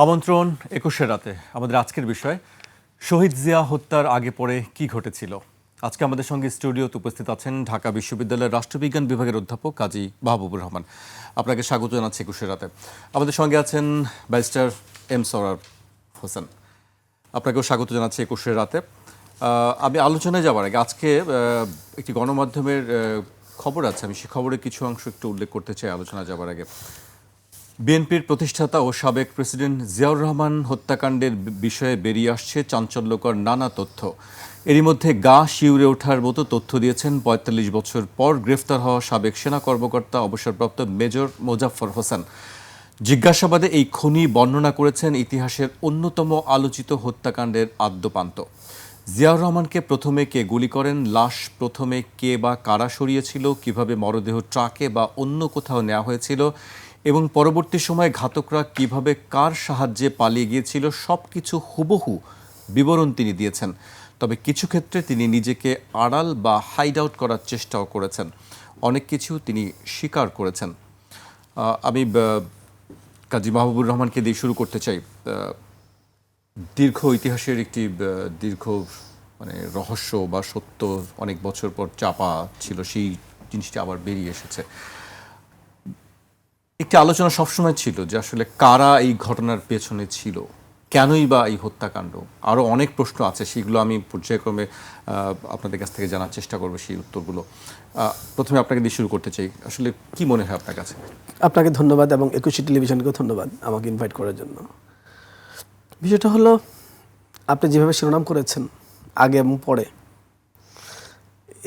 আমন্ত্রণ ২১শে রাতে আমাদের আজকের বিষয় শহীদ জিয়া হত্যার আগে পরে কি ঘটেছিল। আজকে আমাদের সঙ্গে স্টুডিওতে উপস্থিত আছেন ঢাকা বিশ্ববিদ্যালয়ের রাষ্ট্রবিজ্ঞান বিভাগের অধ্যাপক কাজী মাহবুবুর রহমান। আপনাকে স্বাগত জানাচ্ছি ২১শে রাতে। আমাদের সঙ্গে আছেন ব্যারিস্টার এম সরার হোসেন, আপনাকেও স্বাগত জানাচ্ছি ২১শে রাতে। আমি আলোচনায় যাওয়ার আগে আজকে একটি গণমাধ্যমের খবর আছে, আমি সে খবরের কিছু অংশ একটু উল্লেখ করতে চাই আলোচনা যাওয়ার আগে। বিএনপির প্রতিষ্ঠাতা ও সাবেক প্রেসিডেন্ট জিয়াউর রহমান হত্যাকাণ্ডের বিষয়ে বেরিয়ে আসছে চাঞ্চল্যকর নানা তথ্য। এরই মধ্যে গা শিউরে ওঠার মতো তথ্য দিয়েছেন ৪৫ বছর পর গ্রেফতার হওয়া সাবেক সেনা কর্মকর্তা অবসরপ্রাপ্ত মেজর মোজাফফর হোসেন। জিজ্ঞাসাবাদে এই খুনি বর্ণনা করেছেন ইতিহাসের অন্যতম আলোচিত হত্যাকাণ্ডের আদ্যোপান্ত। জিয়াউর রহমানকে প্রথমে কে গুলি করেন, লাশ প্রথমে কে বা কারা সরিয়েছিল, কিভাবে মরদেহ ট্রাকে বা অন্য কোথাও নেওয়া হয়েছিল এবং পরবর্তী সময়ে ঘাতকরা কিভাবে কার সাহায্যে পালিয়ে গিয়েছিল, সব কিছু হুবহু বিবরণ তিনি দিয়েছেন। তবে কিছু ক্ষেত্রে তিনি নিজেকে আড়াল বা হাইড আউট করার চেষ্টাও করেছেন, অনেক কিছু তিনি স্বীকার করেছেন। আমি কাজী মাহবুবুর রহমানকে দিয়ে শুরু করতে চাই। দীর্ঘ ইতিহাসের একটি দীর্ঘ রহস্য বা সত্য অনেক বছর পর চাপা ছিল, সেই জিনিসটি আবার বেরিয়ে এসেছে। একটি আলোচনা সবসময় ছিল যে আসলে কারা এই ঘটনার পেছনে ছিল, কেনই বা এই হত্যাকাণ্ড। আরও অনেক প্রশ্ন আছে, সেগুলো আমি পর্যায়ক্রমে আপনাদের কাছ থেকে জানার চেষ্টা করবো সেই উত্তরগুলো। প্রথমে আপনাকে দিয়ে শুরু করতে চাই, আসলে কি মনে হয় আপনার কাছে? আপনাকে ধন্যবাদ এবং ২১ টেলিভিশনকেও ধন্যবাদ আমাকে ইনভাইট করার জন্য। বিষয়টা হলো, আপনি যেভাবে শিরোনাম করেছেন আগে এবং পরে,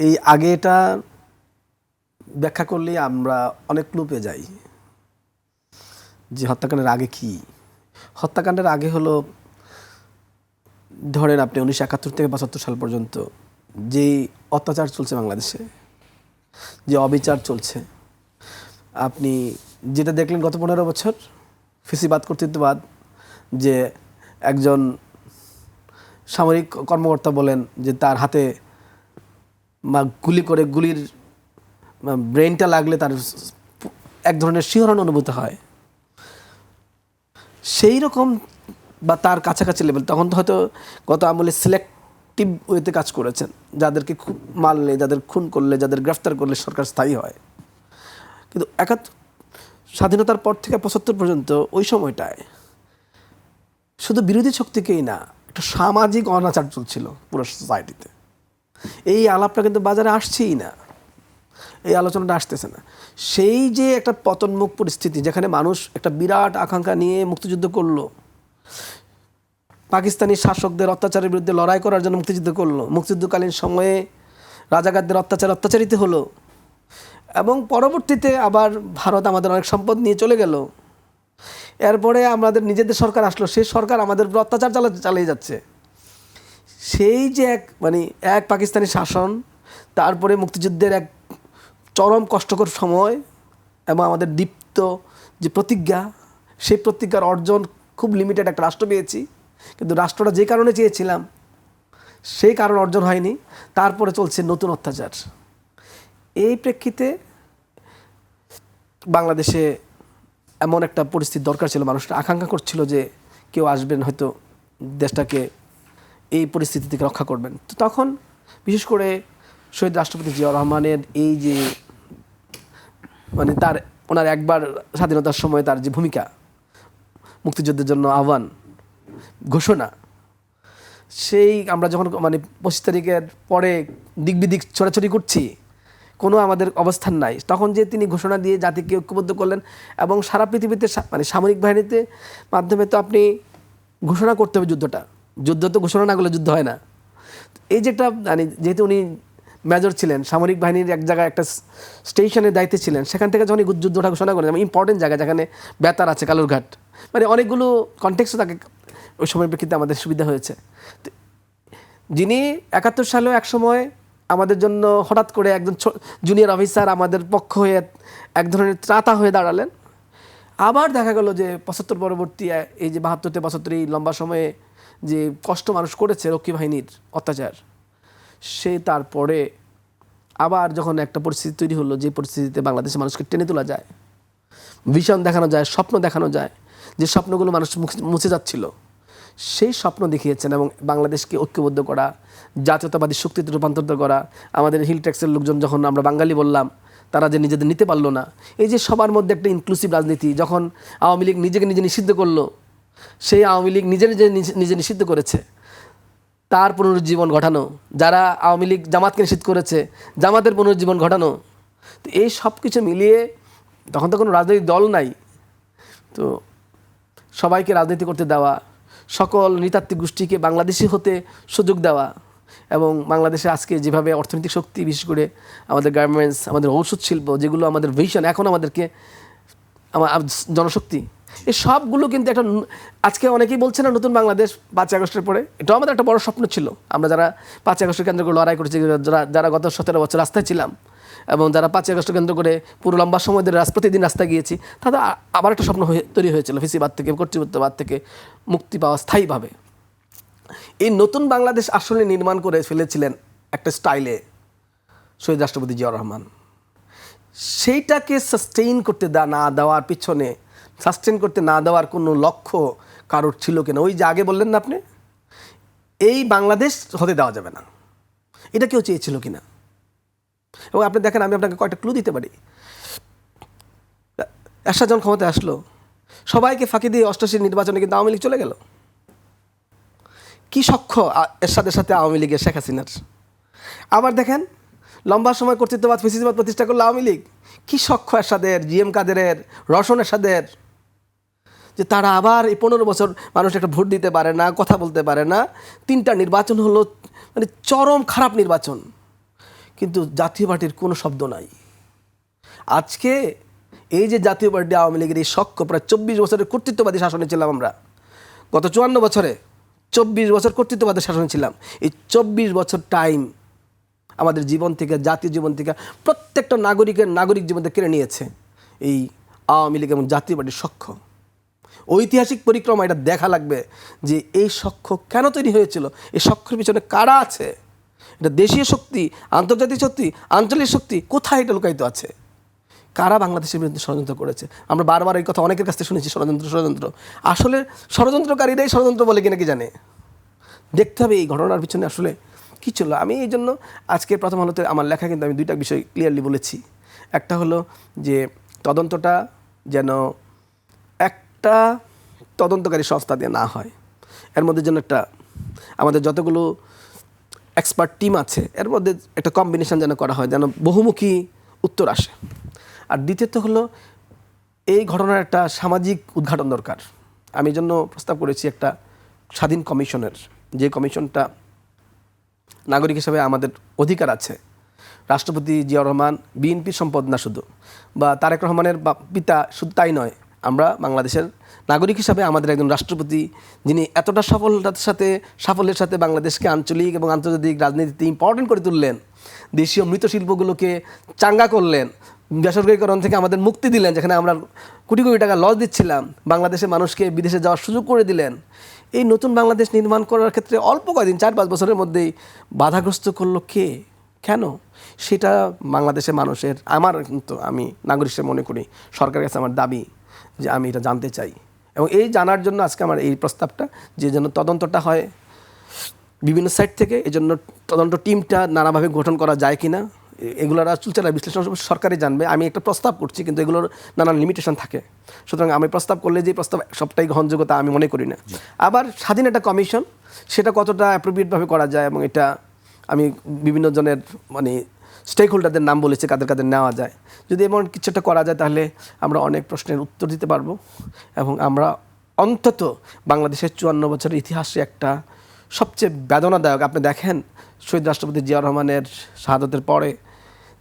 এই আগে এটা ব্যাখ্যা করলে আমরা অনেক ক্লু পেয়ে যাই যে হত্যাকাণ্ডের আগে কি। হত্যাকাণ্ডের আগে হলো, ধরেন আপনি ১৯৭১ থেকে ৭২ সাল পর্যন্ত যেই অত্যাচার চলছে বাংলাদেশে, যে অবিচার চলছে, আপনি যেটা দেখলেন গত ১৫ বছর ফেসিবাদ কর্তৃত্ববাদ, যে একজন সামরিক কর্মকর্তা বলেন যে তার হাতে গুলি করে গুলির ব্রেনটা লাগলে তার এক ধরনের শিহরণ অনুভূত হয়, সেই রকম বা তার কাছাকাছি লেভেল। তখন তো হয়তো গত আমলে সিলেক্টিভ ওয়েতে কাজ করেছেন, যাদেরকে খুব মারলে, যাদের খুন করলে, যাদের গ্রেফতার করলে সরকার স্থায়ী হয়। কিন্তু স্বাধীনতার পর থেকে ৭৫ পর্যন্ত ওই সময়টায় শুধু বিরোধী শক্তিকেই না, একটা সামাজিক অনাচার চলছিল পুরো সোসাইটিতে। এই আলাপটা কিন্তু বাজারে আসছেই না, এই আলোচনাটা আসতেছে না। সেই যে একটা পতনমুখ পরিস্থিতি, যেখানে মানুষ একটা বিরাট আকাঙ্ক্ষা নিয়ে মুক্তিযুদ্ধ করলো, পাকিস্তানি শাসকদের অত্যাচারের বিরুদ্ধে লড়াই করার জন্য মুক্তিযুদ্ধ করলো, মুক্তিযুদ্ধকালীন সময়ে রাজাকারদের অত্যাচারিত হলো, এবং পরবর্তীতে আবার ভারত আমাদের অনেক সম্পদ নিয়ে চলে গেল। এরপরে আমাদের নিজেদের সরকার আসলো, সেই সরকার আমাদের উপর অত্যাচার চালিয়ে যাচ্ছে। সেই যে এক পাকিস্তানি শাসন, তারপরে মুক্তিযুদ্ধের এক চরম কষ্টকর সময় এবং আমাদের দীপ্ত যে প্রতিজ্ঞা, সেই প্রতিজ্ঞার অর্জন খুব লিমিটেড একটা রাষ্ট্র পেয়েছি, কিন্তু রাষ্ট্রটা যে কারণে চেয়েছিলাম সেই কারণ অর্জন হয়নি। তারপরে চলছে নতুন অত্যাচার। এই প্রেক্ষিতে বাংলাদেশে এমন একটা পরিস্থিতি দরকার ছিল, মানুষটা আকাঙ্ক্ষা করছিল যে কেউ আসবেন, হয়তো দেশটাকে এই পরিস্থিতি থেকে রক্ষা করবেন। তো তখন বিশেষ করে শহীদ রাষ্ট্রপতি জিয়াউর রহমানের এই যে ওনার একবার স্বাধীনতার সময় তার যে ভূমিকা, মুক্তিযুদ্ধের জন্য আহ্বান, ঘোষণা, সেই আমরা যখন ২৫ তারিখের পরে দিক ছোটাছুটি করছি, কোনো আমাদের অবস্থান নাই, তখন যে তিনি ঘোষণা দিয়ে জাতিকে ঐক্যবদ্ধ করলেন। এবং সারা পৃথিবীতে সামরিক বাহিনীতে মাধ্যমে তো আপনি ঘোষণা করতে হবে যুদ্ধ তো ঘোষণা না করলে যুদ্ধ হয় না। এই যে একটা যেহেতু উনি মেজর ছিলেন, সামরিক বাহিনীর এক জায়গায় একটা স্টেশনের দায়িত্বে ছিলেন, সেখান থেকে যখন যুদ্ধটা ঘোষণা করেন, ইম্পর্টেন্ট জায়গা যেখানে বেতার আছে, কালুরঘাট, অনেকগুলো কনটেক্সটও তাকে ওই সময়ের প্রেক্ষিতে আমাদের সুবিধা হয়েছে। যিনি ৭১ সালেও এক সময় আমাদের জন্য হঠাৎ করে একজন জুনিয়র অফিসার আমাদের পক্ষ হয়ে এক ধরনের ত্রাতা হয়ে দাঁড়ালেন। আবার দেখা গেল যে ৭৫ পরবর্তী এই যে ৭২ থেকে ৭৫ এই লম্বা সময়ে যে কষ্ট মানুষ করেছে রক্ষী বাহিনীর অত্যাচার, সে তারপরে আবার যখন একটা পরিস্থিতি তৈরি হলো, যে পরিস্থিতিতে বাংলাদেশের মানুষকে টেনে তোলা যায়, ভিশন দেখানো যায়, স্বপ্ন দেখানো যায়, যে স্বপ্নগুলো মানুষ মুছে যাচ্ছিল, সেই স্বপ্ন দেখিয়েছেন এবং বাংলাদেশকে ঐক্যবদ্ধ করা, জাতীয়তাবাদী শক্তিতে রূপান্তরিত করা। আমাদের হিল ট্যাক্সের লোকজন যখন আমরা বাঙালি বললাম, তারা যে নিজেদের নিতে পারলো না, এই যে সবার মধ্যে একটা ইনক্লুসিভ রাজনীতি, যখন আওয়ামী লীগ নিজেকে নিজে নিষিদ্ধ করলো, সেই আওয়ামী লীগ নিজে নিষিদ্ধ করেছে, তার পুনরুজ্জীবন ঘটানো, যারা আওয়ামী লীগ জামাতকে নিষিদ্ধ করেছে, জামাতের পুনরুজ্জীবন ঘটানো। তো এই সব কিছু মিলিয়ে তখন তো কোনো রাজনৈতিক দল নাই, তো সবাইকে রাজনীতি করতে দেওয়া, সকল নৃতাত্ত্বিক গোষ্ঠীকে বাংলাদেশি হতে সুযোগ দেওয়া, এবং বাংলাদেশে আজকে যেভাবে অর্থনৈতিক শক্তি, বিশেষ করে আমাদের গার্মেন্টস, আমাদের ঔষধ শিল্প, যেগুলো আমাদের ভিশন, এখন আমাদেরকে আমার জনশক্তি, এই সবগুলো কিন্তু একটা, আজকে অনেকেই বলছে না নতুন বাংলাদেশ 5 আগস্টের পরে, এটাও আমাদের একটা বড় স্বপ্ন ছিল। আমরা যারা 5 আগস্টের কেন্দ্র করে লড়াই করেছি, যারা গত 17 বছর রাস্তায় ছিলাম, এবং যারা 5 আগস্ট কেন্দ্র করে পুরো লম্বা সময় ধরে প্রতিদিন রাস্তায় গিয়েছি, তাদের আবার একটা স্বপ্ন তৈরি হয়েছিল ফেসিবাদ থেকে, কর্তৃত্ববাদ থেকে মুক্তি পাওয়া স্থায়ীভাবে। এই নতুন বাংলাদেশ আসলে নির্মাণ করে ফেলেছিলেন একটা স্টাইলে শহীদ রাষ্ট্রপতি জিয়াউর রহমান। সেইটাকে সাস্টেইন করতে না দেওয়ার পিছনে, সাস্টেইন করতে না দেওয়ার কোনো লক্ষ্য কারোর ছিল কিনা, ওই যে আগে বললেন না আপনি, এই বাংলাদেশ হতে দেওয়া যাবে না, এটা কেউ চেয়েছিল কিনা। এবং আপনি দেখেন, আমি আপনাকে কয়েকটা ক্লু দিতে পারি। এরশাদ যখন ক্ষমতায় আসলো, সবাইকে ফাঁকি দিয়ে 88 নির্বাচনে কিন্তু আওয়ামী লীগ চলে গেল। কি সখ্য এরশাদের সাথে আওয়ামী লীগের, শেখ হাসিনার। আবার দেখেন, লম্বা সময় কর্তৃত্ববাদ, ফেসিবাদ প্রতিষ্ঠা করলো আওয়ামী লীগ। কি সখ্য এরশাদের, জিএম কাদেরের, রওশন এরশাদের, যে তারা আবার এই 15 বছর মানুষ একটা ভোট দিতে পারে না, কথা বলতে পারে না। 3টা নির্বাচন হলো, মানে চরম খারাপ নির্বাচন, কিন্তু জাতীয় পার্টির কোনো শব্দ নাই। আজকে এই যে জাতীয় পার্টি আওয়ামী লীগের এই সখ্য, প্রায় 24 বছরের কর্তৃত্ববাদী শাসনে ছিলাম আমরা, গত 54 বছরে 24 বছর কর্তৃত্ববাদের শাসনে ছিলাম। এই 24 বছর টাইম আমাদের জীবন থেকে, জাতীয় জীবন থেকে, প্রত্যেকটা নাগরিক জীবন থেকে কেড়ে নিয়েছে এই আওয়ামী লীগ এবং জাতীয় পার্টির সখ্য। ঐতিহাসিক পরিক্রমা, এটা দেখা লাগবে যে এই সখ্য কেন তৈরি হয়েছিল, এই সখ্যের পিছনে কারা আছে, এটা দেশীয় শক্তি, আন্তর্জাতিক শক্তি, আঞ্চলিক শক্তি, কোথায় এটা লুকায়িত আছে, কারা বাংলাদেশের বিরুদ্ধে ষড়যন্ত্র করেছে। আমরা বারবার এই কথা অনেকের কাছ থেকে শুনেছি, ষড়যন্ত্র। আসলে ষড়যন্ত্রকারীরাই ষড়যন্ত্র বলে কিনা কি জানে, দেখতে হবে এই ঘটনার পিছনে আসলে কী ছিল। আমি এই জন্য আজকে প্রথম আলোতে আমার লেখা কিন্তু আমি 2টা বিষয় ক্লিয়ারলি বলেছি। একটা হলো যে তদন্তটা যেন একটা তদন্তকারী সংস্থা দিয়ে না হয়, এর মধ্যে যেন একটা আমাদের যতগুলো এক্সপার্ট টিম আছে এর মধ্যে একটা কম্বিনেশন যেন করা হয়, যেন বহুমুখী উত্তর আসে। আর দ্বিতীয়ত হলো, এই ঘটনার একটা সামাজিক উদ্ঘাটন দরকার। আমি এই জন্য প্রস্তাব করেছি একটা স্বাধীন কমিশনের, যে কমিশনটা নাগরিক হিসেবে আমাদের অধিকার আছে। রাষ্ট্রপতি জিয়াউর রহমান বিএনপির সম্পদ না শুধু, বা তারেক রহমানের পিতা শুধু তাই নয়, আমরা বাংলাদেশের নাগরিক হিসাবে আমাদের একজন রাষ্ট্রপতি, যিনি এতটা সাফল্যের সাথে বাংলাদেশকে আঞ্চলিক এবং আন্তর্জাতিক রাজনীতিতে ইম্পর্টেন্ট করে তুললেন, দেশীয় মৃৎশিল্পগুলোকে চাঙ্গা করলেন, বেসরকারীকরণ থেকে আমাদের মুক্তি দিলেন, যেখানে আমরা কোটি কোটি টাকা লস দিচ্ছিলাম, বাংলাদেশের মানুষকে বিদেশে যাওয়ার সুযোগ করে দিলেন। এই নতুন বাংলাদেশ নির্মাণ করার ক্ষেত্রে অল্প কয়েকদিন, 4-5 বছরের মধ্যেই বাধাগ্রস্ত করলো কে, কেন, সেটা বাংলাদেশের মানুষের, আমার কিন্তু, আমি নাগরিক হিসেবে মনে করি, সরকারের কাছে আমার দাবি যে আমি এটা জানতে চাই। এবং এই জানার জন্য আজকে আমার এই প্রস্তাবটা, যে যেন তদন্তটা হয় বিভিন্ন সাইড থেকে, এই জন্য তদন্ত টিমটা নানাভাবে গঠন করা যায় কিনা, এগুলোর চুলচালা বিশ্লেষণ সরকারই জানবে। আমি একটা প্রস্তাব করছি, কিন্তু এগুলোর নানান লিমিটেশন থাকে, সুতরাং আমি প্রস্তাব করলে যে প্রস্তাব সবটাই গ্রহণযোগ্যতা আমি মনে করি না। আবার স্বাধীন একটা কমিশন, সেটা কতটা অ্যাপ্রোপ্রিয়েটভাবে করা যায়, এবং এটা আমি বিভিন্ন জনের মানে স্টেক হোল্ডারদের নাম বলেছি, কাদের নেওয়া যায়। যদি এমন কিছু একটা করা যায়, তাহলে আমরা অনেক প্রশ্নের উত্তর দিতে পারবো, এবং আমরা অন্তত বাংলাদেশের 54 বছরের ইতিহাসে একটা সবচেয়ে বেদনাদায়ক, আপনি দেখেন শহীদ রাষ্ট্রপতি জিয়াউর রহমানের শাহাদতের পরে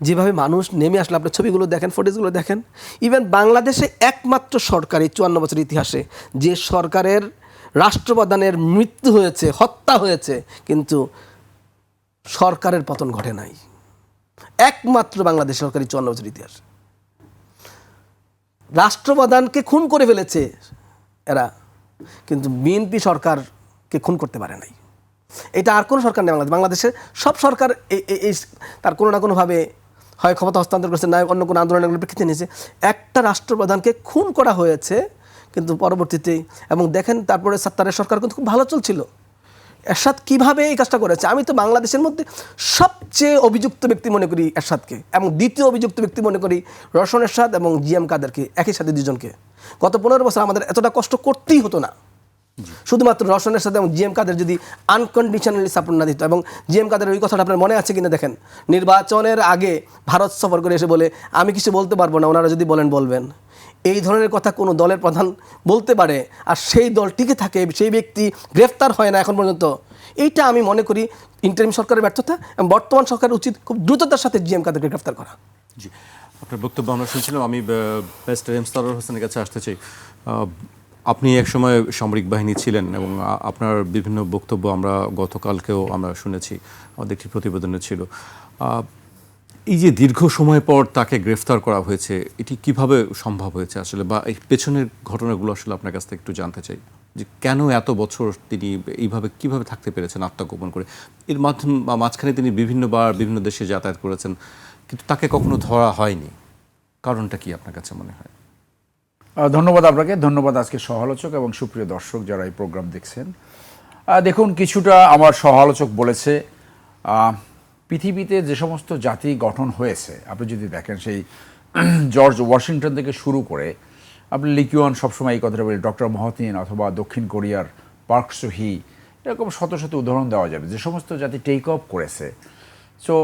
যেভাবে মানুষ নেমে আসলো, আপনি ছবিগুলো দেখেন, ফুটেজগুলো দেখেন। ইভেন বাংলাদেশে একমাত্র সরকার এই 54 বছরের ইতিহাসে, যে সরকারের রাষ্ট্রপ্রধানের মৃত্যু হয়েছে, হত্যা হয়েছে, কিন্তু সরকারের পতন ঘটে নাই, একমাত্র বাংলাদেশ সরকারি 54 বছরের ইতিহাস। রাষ্ট্রপ্রধানকে খুন করে ফেলেছে এরা, কিন্তু বিএনপি সরকারকে খুন করতে পারে নাই। এটা আর কোনো সরকার নেই বাংলাদেশের সব সরকার এই তার কোনো না কোনোভাবে হয় ক্ষমতা হস্তান্তর করেছে, না অন্য কোনো আন্দোলনের প্রেক্ষিতে নিয়েছে। একটা রাষ্ট্রপ্রধানকে খুন করা হয়েছে, কিন্তু পরবর্তীতে এবং দেখেন তারপরে সাত্তারের সরকার কিন্তু খুব ভালো চলছিল। এরশাদ কীভাবে এই কাজটা করেছে, আমি তো বাংলাদেশের মধ্যে সবচেয়ে অভিযুক্ত ব্যক্তি মনে করি এরশাদকে, এবং দ্বিতীয় অভিযুক্ত ব্যক্তি মনে করি রওশন এরশাদ এবং জিএম কাদেরকে, একই সাথে দুজনকে। গত 15 বছর আমাদের এতটা কষ্ট করতেই হতো না, শুধুমাত্র রওশনের সাথে এবং জিএম কাদের যদি আনকন্ডিশনালি সাপোর্ট না দিত। এবং জিএম কাদের ওই কথাটা আপনার মনে আছে কিনা দেখেন, নির্বাচনের আগে ভারত সফর করে এসে বলে আমি কিছু বলতে পারবো না, ওনারা যদি বলেন বলবেন। এই ধরনের কথা কোনো দলের প্রধান বলতে পারে আর সেই দল টিকে থাকে, সেই ব্যক্তি গ্রেফতার হয় না এখন পর্যন্ত। এইটা আমি মনে করি ইন্টারিম সরকারের ব্যর্থতা, এবং বর্তমান সরকারের উচিত খুব দ্রুততার সাথে জিএম কাদেরকে গ্রেফতার করা। জি, আপনার বক্তব্য আমরা শুনছিলাম। আমি ব্যারিস্টার এম সরওয়ার হোসেনের কাছে আসতে চাই। আপনি একসময় সামরিক বাহিনী ছিলেন এবং আপনার বিভিন্ন বক্তব্য আমরা গতকালকেও আমরা শুনেছি, আমাদের একটি প্রতিবেদনে ছিল। এই যে দীর্ঘ সময় পর তাকে গ্রেফতার করা হয়েছে, এটি কিভাবে সম্ভব হয়েছে আসলে, বা এই পেছনের ঘটনাগুলো আসলে আপনার কাছ থেকে একটু জানতে চাই, যে কেন এত বছর তিনি এইভাবে কিভাবে থাকতে পেরেছেন আত্মগোপন করে। এর মাঝখানে তিনি বিভিন্নবার বিভিন্ন দেশে যাতায়াত করেছেন, কিন্তু তাকে কখনো ধরা হয়নি। কারণটা কি আপনার কাছে মনে হয়? ধন্যবাদ আপনাকে, ধন্যবাদ আজকে সহ-আলোচক এবং সুপ্রিয় দর্শক যারা এই প্রোগ্রাম দেখছেন। দেখুন, কিছুটা আমার সহ-আলোচক বলেছে, পৃথিবীতে যে সমস্ত জাতি গঠন হয়েছে, আপনি যদি দেখেন সেই জর্জ ওয়াশিংটন থেকে শুরু করে, আপনি লিকিওয়ান সবসময় এই কথাটা বলি, ডক্টর মহতিন অথবা দক্ষিণ কোরিয়ার পার্ক সুহি, এরকম শত শত উদাহরণ দেওয়া যাবে যে সমস্ত জাতি টেক অফ করেছে। সো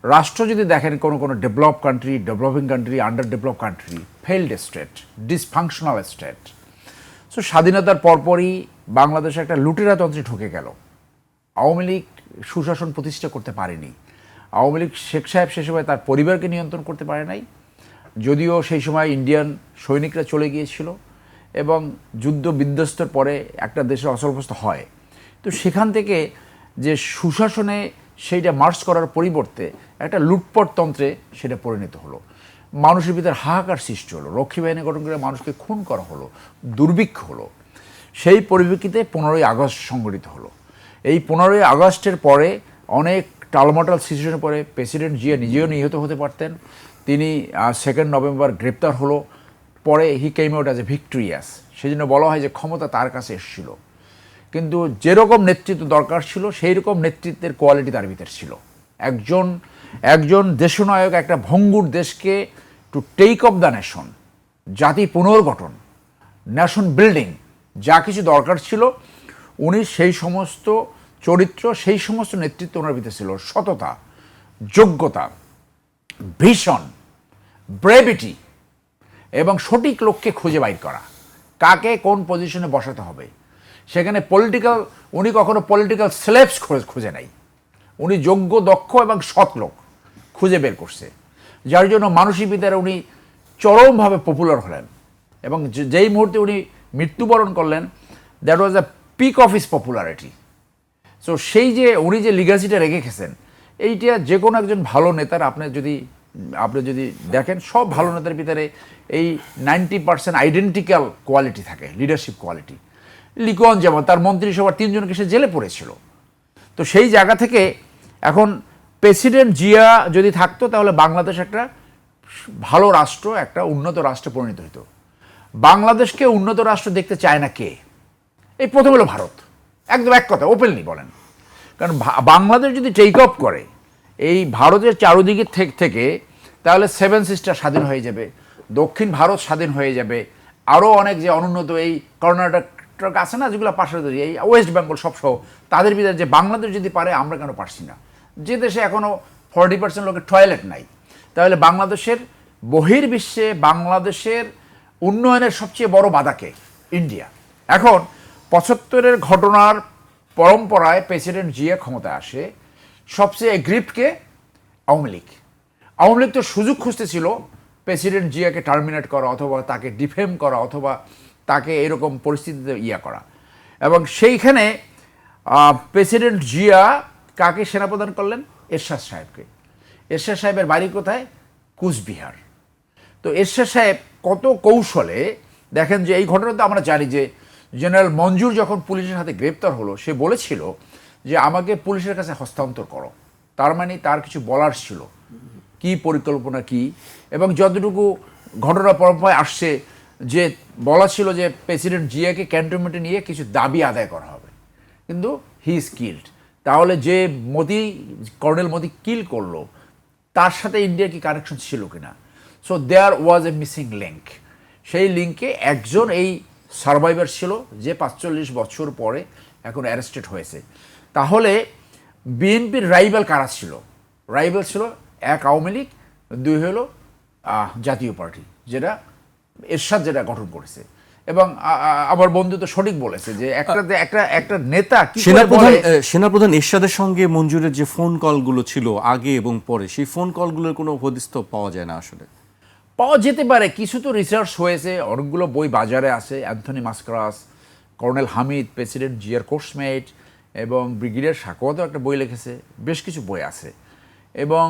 রাষ্ট্র যদি দেখেন কোনো develop country, developing country, under develop country, failed state, dysfunctional state. So স্বাধীনতার পরপরই বাংলাদেশে একটা লুটেরাতন্ত্রে ঢুকে গেল। আওয়ামী লীগ সুশাসন প্রতিষ্ঠা করতে পারেনি। আওয়ামী লীগ শেখ সাহেব সে সময় তার পরিবারকে নিয়ন্ত্রণ করতে পারে নাই, যদিও সেই সময় ইন্ডিয়ান সৈনিকরা চলে গিয়েছিল এবং যুদ্ধ বিধ্বস্তর পরে একটা দেশের অচলাবস্থা হয়। তো সেখান থেকে যে সুশাসনে সেইটা মার্চ করার পরিবর্তে একটা লুটপটতন্ত্রে সেটা পরিণত হলো। মানুষের ভিতরে হাহাকার সৃষ্টি হলো, রক্ষী বাহিনী গঠন করে মানুষকে খুন করা হলো, দুর্ভিক্ষ হলো। সেই পরিপ্রেক্ষিতে 15ই আগস্ট সংগঠিত হলো। এই 15ই আগস্টের পরে অনেক টালমাটাল সিচুয়েশনের পরে প্রেসিডেন্ট জিয়া নিজেও নিহত হতে পারতেন। তিনি 2 নভেম্বর গ্রেপ্তার হলো। পরে he came out as a victorious. সেই জন্য বলা হয় যে ক্ষমতা তার কাছে এসেছিল, কিন্তু যেরকম নেতৃত্ব দরকার ছিল সেই রকম নেতৃত্বের কোয়ালিটি তার ভিতর ছিল। একজন দেশনায়ক একটা ভঙ্গুর দেশকে to take off the nation, জাতি পুনর্গঠন, নেশন বিল্ডিং, যা কিছু দরকার ছিল উনি সেই সমস্ত চরিত্র, সেই সমস্ত নেতৃত্ব ওনার ভিতরে ছিল। সততা, যোগ্যতা, ভিশন, ব্রেভিটি এবং সঠিক লোককে খুঁজে বাইর করা, কাকে কোন পজিশনে বসাতে হবে। সেখানে উনি কখনো পলিটিক্যাল স্লেভস খুঁজে নাই। উনি যোগ্য, দক্ষ এবং সৎ লোক খুঁজে বের করছে, যার জন্য মানুষের ভিতরে উনি চরমভাবে পপুলার হলেন। এবং যেই মুহূর্তে উনি মৃত্যুবরণ করলেন, that was the peak of his popularity. So সেই যে উনি যে লিগাসিটা রেখে গেছেন, এইটা যে কোনো একজন ভালো নেতার আপনি যদি দেখেন, সব ভালো নেতার ভিতরে এই 90% আইডেন্টিক্যাল কোয়ালিটি থাকে, লিডারশিপ কোয়ালিটি। লিকন যেমন তার মন্ত্রিসভার 3 জনকে সে জেলে পড়েছিল। তো সেই জায়গা থেকে এখন প্রেসিডেন্ট জিয়া যদি থাকতো তাহলে বাংলাদেশ একটা ভালো রাষ্ট্র, একটা উন্নত রাষ্ট্রে পরিণত হতো। বাংলাদেশকে উন্নত রাষ্ট্র দেখতে চায় না কে? এই প্রথম হলো ভারত। একদম এক কথা ওপেনলি বলেন। কারণ বাংলাদেশ যদি টেক অফ করে এই ভারতের চারদিকে থেকে, তাহলে 7 সিস্টার স্বাধীন হয়ে যাবে, দক্ষিণ ভারত স্বাধীন হয়ে যাবে, আরও অনেক যে অনুন্নত এই কর্ণাটক আছে না, যেগুলো পাশে এই ওয়েস্ট বেঙ্গল সবসহ, তাদের ভিতরে যে বাংলাদেশ যদি পারে, আমরা কেন পারছি না? যে দেশে এখনও 40% লোকের টয়লেট নাই, তাহলে বাংলাদেশের বহির্বিশ্বে বাংলাদেশের উন্নয়নের সবচেয়ে বড় বাধাকে ইন্ডিয়া। এখন 75-এর ঘটনার পরম্পরায় প্রেসিডেন্ট জিয়া ক্ষমতায় আসে, সবচেয়ে এগ্রিভকে আওয়ামী লীগ। আওয়ামী লীগ তো সুযোগ খুঁজতেছিল প্রেসিডেন্ট জিয়াকে টার্মিনেট করা, অথবা তাকে ডিফেম করা, অথবা তাকে এরকম পরিস্থিতিতে করা। এবং সেইখানে প্রেসিডেন্ট জিয়া কাকে সেনাপ্রদান করলেন? এরশাদ সাহেবকে। এরশাদ সাহেবের বাড়ি কোথায়? কুচবিহার। তো এরশাদ সাহেব কত কৌশলে, দেখেন যে এই ঘটনাতে আমরা জানি যে জেনারেল মঞ্জুর যখন পুলিশের হাতে গ্রেপ্তার হলো, সে বলেছিল যে আমাকে পুলিশের কাছে হস্তান্তর করো। তার মানে তার কিছু বলার ছিল, কি পরিকল্পনা কি। এবং যতটুকু ঘটনা পরম্পরায় আসছে যে বলা ছিল যে প্রেসিডেন্ট জিয়াকে ক্যান্টনমেন্টে নিয়ে কিছু দাবি আদায় করা হবে, কিন্তু হি ইজ কিল্ড। তাহলে যে কর্নেল মোদি কিল করলো তার সাথে ইন্ডিয়ার কি কানেকশন ছিল কিনা? So there was a missing link. সেই লিঙ্কে একজন এই সার্ভাইভার ছিল যে ৪৫ বছর পরে এখন অ্যারেস্টেড হয়েছে। তাহলে বিএনপির রাইভাল কারা ছিল? রাইভাল ছিল এক আওয়ামী লীগ, দুই হলো জাতীয় পার্টি, যেটা এরশাদ যেটা গঠন করেছে। এবং আমার বন্ধু তো সঠিক বলেছে যে একটা নেতা কি করে বলে। সেনাপ্রধান এরশাদের সঙ্গে মঞ্জুরের যে ফোন কলগুলো ছিল আগে এবং পরে, সেই ফোন কলগুলোর কোনো হদিস তো পাওয়া যায় না আসলে। পাওয়া যেতে পারে, কিছু তো রিসার্চ হয়েছে, অনেকগুলো বই বাজারে আছে। অ্যান্থনি মাস্কারাস, কর্নেল হামিদ, প্রেসিডেন্ট জিয়ার কোর্সমেট, এবং ব্রিগেডিয়ার সাকোয়াতও একটা বই লিখেছে, বেশ কিছু বই আছে। এবং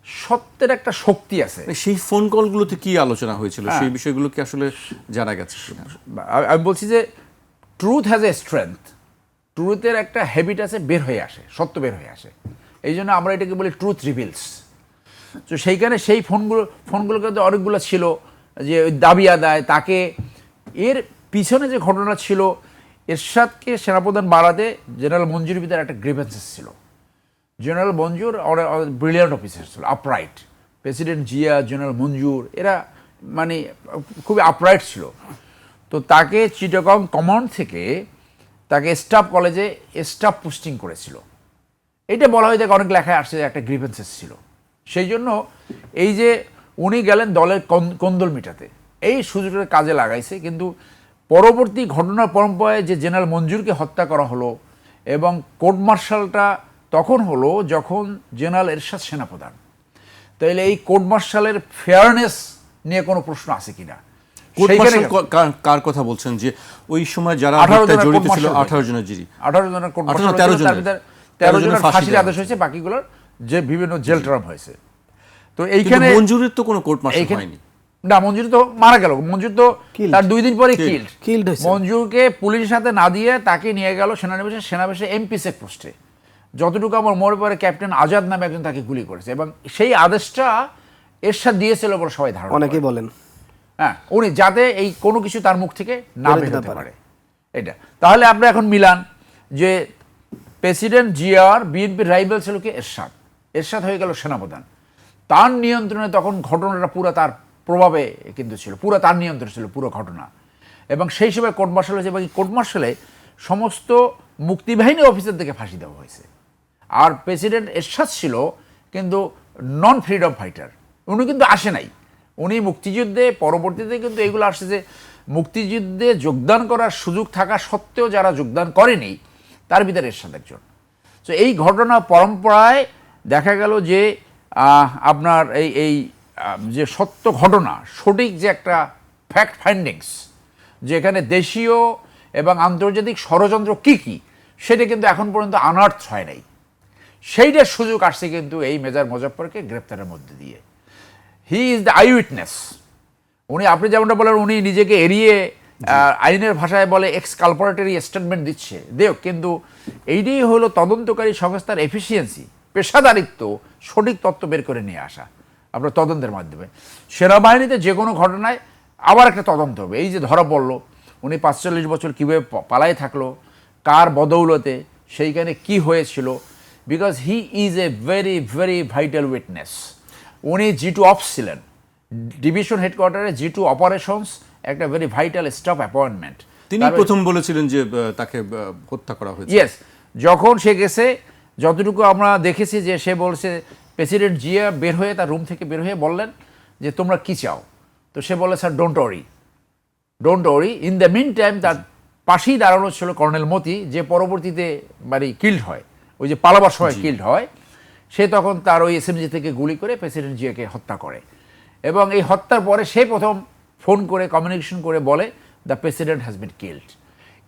সত্যের একটা শক্তি আছে। সেই ফোন কলগুলোতে কি আলোচনা হয়েছিল, সেই বিষয়গুলো কি আসলে জানা গেছে কিনা? আমি বলছি যে ট্রুথ হ্যাজ এ স্ট্রেংথ, ট্রুথের একটা হ্যাবিট আছে, বের হয়ে আসে, সত্য বের হয়ে আসে। এই জন্য আমরা এটাকে বলি ট্রুথ রিভিলস। তো সেইখানে সেই ফোনগুলোকে তো অনেকগুলো ছিল যে ওই দাবি আদায়, তাকে এর পিছনে যে ঘটনা ছিল, এরশাদকে সেনাপ্রধান বাড়াতে জেনারেল মঞ্জুরের ভিতরে একটা গ্রিভেন্সেস ছিল। জেনারেল মঞ্জুর ব্রিলিয়ান্ট অফিসার ছিল, আপরাইট। প্রেসিডেন্ট জিয়া, জেনারেল মঞ্জুর, এরা মানে খুবই আপরাইট ছিল। তো তাকে চিটাগং কমান্ড থেকে তাকে স্টাফ কলেজে স্টাফ পোস্টিং করেছিল। এটা বলা হয় যে অনেক লেখায় আসছে যে একটা গ্রিভেন্সেস ছিল। সেই জন্য এই যে উনি গেলেন দলের কোন্দল মিটাতে, এই সুযোগটা কাজে লাগাইছে। কিন্তু পরবর্তী ঘটনার পরম্পরায় যে জেনারেল মঞ্জুরকে হত্যা করা হলো, এবং কোর্ট মার্শালটা তখন হলো যখন জেনারেল এরশাদ সেনাপ্রধান। তাইলে এই কোর্ট মার্শালের ফেয়ারনেস নিয়ে কোনো প্রশ্ন আছে কিনা? কার কথা বলছেন যে ওই সময় যারা জড়িত ছিল? 18 জনের জিরি, 18 জনের কোর্ট মার্শাল, 13 জনের ফাঁসির আদেশ হয়েছে, বাকিগুলোর যে বিভিন্ন জেল টার্ম হয়েছে। তো এইখানে মঞ্জুরের তো কোনো কোর্ট মার্শাল হয়নি না, মঞ্জুর তো মারা গেল। মঞ্জুর তো তার 2 দিন পরে কিল্ড হয়েছে। মঞ্জুরকে পুলিশের সাথে না দিয়ে তাকে নিয়ে গেল সেনাবাহিনী এমপি চেক পোস্টে। যতটুকু আমার মনে পড়ে ক্যাপ্টেন আজাদ নামে একজন তাকে গুলি করেছে, এবং সেই আদেশটা এরশাদ দিয়েছিল বলে সবাই ধারণা, অনেকেই বলেন। হ্যাঁ, উনি যাতে এই কোনো কিছু তার মুখ থেকে না বের হতে পারে এটা। তাহলে আমরা এখন মিলান যে প্রেসিডেন্ট জিয়ার বিএনপির রাইভাল ছিল কি? এরশাদ। এরশাদ হয়ে গেল সেনাপ্রধান। তার নিয়ন্ত্রণে তখন ঘটনাটা পুরো তার প্রভাবে কিন্তু ছিল, পুরো তার নিয়ন্ত্রণে ছিল পুরো ঘটনা। এবং সেই সময় কোর্ট মার্শাল হয়েছে, এবং এই কোর্ট মার্শালে সমস্ত মুক্তিবাহিনী অফিসার থেকে ফাঁসি দেওয়া হয়েছে। আর প্রেসিডেন্ট এরশাদ ছিল কিন্তু নন ফ্রিডম ফাইটার, উনি কিন্তু আসে নাই। উনি মুক্তিযুদ্ধে পরবর্তীতে কিন্তু এগুলো আসছে যে মুক্তিযুদ্ধে যোগদান করার সুযোগ থাকা সত্ত্বেও যারা যোগদান করেনি তার ভিতরে এরশাদ একজন। তো এই ঘটনা পরম্পরায় দেখা গেল যে আপনার এই যে সত্য ঘটনা, সঠিক যে একটা ফ্যাক্ট ফাইন্ডিংস, যেখানে দেশীয় এবং আন্তর্জাতিক ষড়যন্ত্র কী কী, সেটা কিন্তু এখন পর্যন্ত আনার্থ হয় নাই। সেইটার সুযোগ আসছে কিন্তু এই মেজর মোজাফফরকে গ্রেপ্তারের মধ্যে দিয়ে। He is the I witness. উনি, আপনি যেমনটা বলেন, উনি নিজেকে এড়িয়ে আইনের ভাষায় বলে এক্সকালপারেটরি স্টেটমেন্ট দিচ্ছে, দেখ, কিন্তু এইটাই হলো তদন্তকারী সংস্থার এফিসিয়েন্সি, পেশাদারিত্ব, সঠিক তথ্য বের করে নিয়ে আসা আপনার তদন্তের মাধ্যমে। সেনাবাহিনীতে যে কোনো ঘটনায় আবার একটা তদন্ত হবে। এই যে ধরা পড়লো উনি 45 বছর কীভাবে পালায় থাকলো, কার বদৌলতে, সেইখানে কি হয়েছিল, because he is a very very vital witness. উনি G2 অফিস ছিলেন, ডিভিশন হেডকোয়ার্টারে G2 অপারেশনস, একটা ভেরি ভাইটাল স্টাফ অ্যাপয়েন্টমেন্ট। তিনি প্রথম বলেছিলেন যে তাকে হত্যা করা হয়েছে। ইয়েস, যখন সে গেছে, যতটুকু আমরা দেখেছি যে সে বলছে, প্রেসিডেন্ট জিয়া বের হয়ে তার রুম থেকে বের হয়ে বললেন যে তোমরা কি চাও? তো সে বলে, sir don't worry. In the meantime তার পাশেই দাঁড়ানো ছিল কর্নেল মতি, যে পরবর্তীতে মানে কিল্ড হয়, ওই যে পালাবার সময় কিল্ড হয়। সে তখন তার ওই এসএমজি থেকে গুলি করে প্রেসিডেন্ট জিয়াকে হত্যা করে। এবং এই হত্যার পরে সে প্রথম ফোন করে কমিউনিকেশন করে বলে the president has been killed.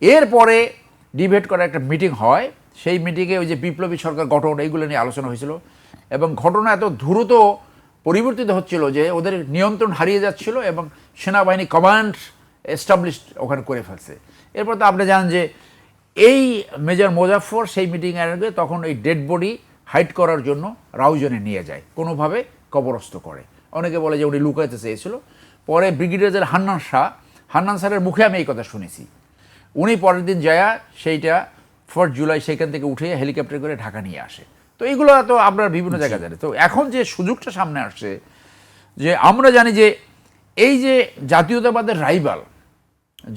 এরপরে ডিবেট করা একটা মিটিং হয়, সেই মিটিংয়ে ওই যে বিপ্লবী সরকার গঠন, এইগুলো নিয়ে আলোচনা হয়েছিল। এবং ঘটনা এত দ্রুত পরিবর্তিত হচ্ছিল যে ওদের নিয়ন্ত্রণ হারিয়ে যাচ্ছিল, এবং সেনাবাহিনী কমান্ড এস্টাবলিশড ওখানে করে ফেলছে। এরপর তো আপনি জানেন যে এই মেজর মোজাফফর সেই মিটিং অ্যারেঞ্জ, তখন ওই ডেড বডি হাইড করার জন্য রাউজনে নিয়ে যায়, কোনোভাবে কবরস্থ করে। অনেকে বলে যে উনি লুকাইতে চেয়েছিল। পরে ব্রিগেডিয়ার জেনারেল হান্নান স্যারের মুখে আমি এই কথা শুনেছি। উনি পরের দিন যায়া সেইটা 4 জুলাই সেখান থেকে উঠে হেলিকপ্টার করে ঢাকা নিয়ে আসে। তো এইগুলো তো আপনার বিভিন্ন জায়গায় জানে। তো এখন যে সুযোগটা সামনে আসছে, যে আমরা জানি যে এই যে জাতীয়তাবাদের রাইভাল,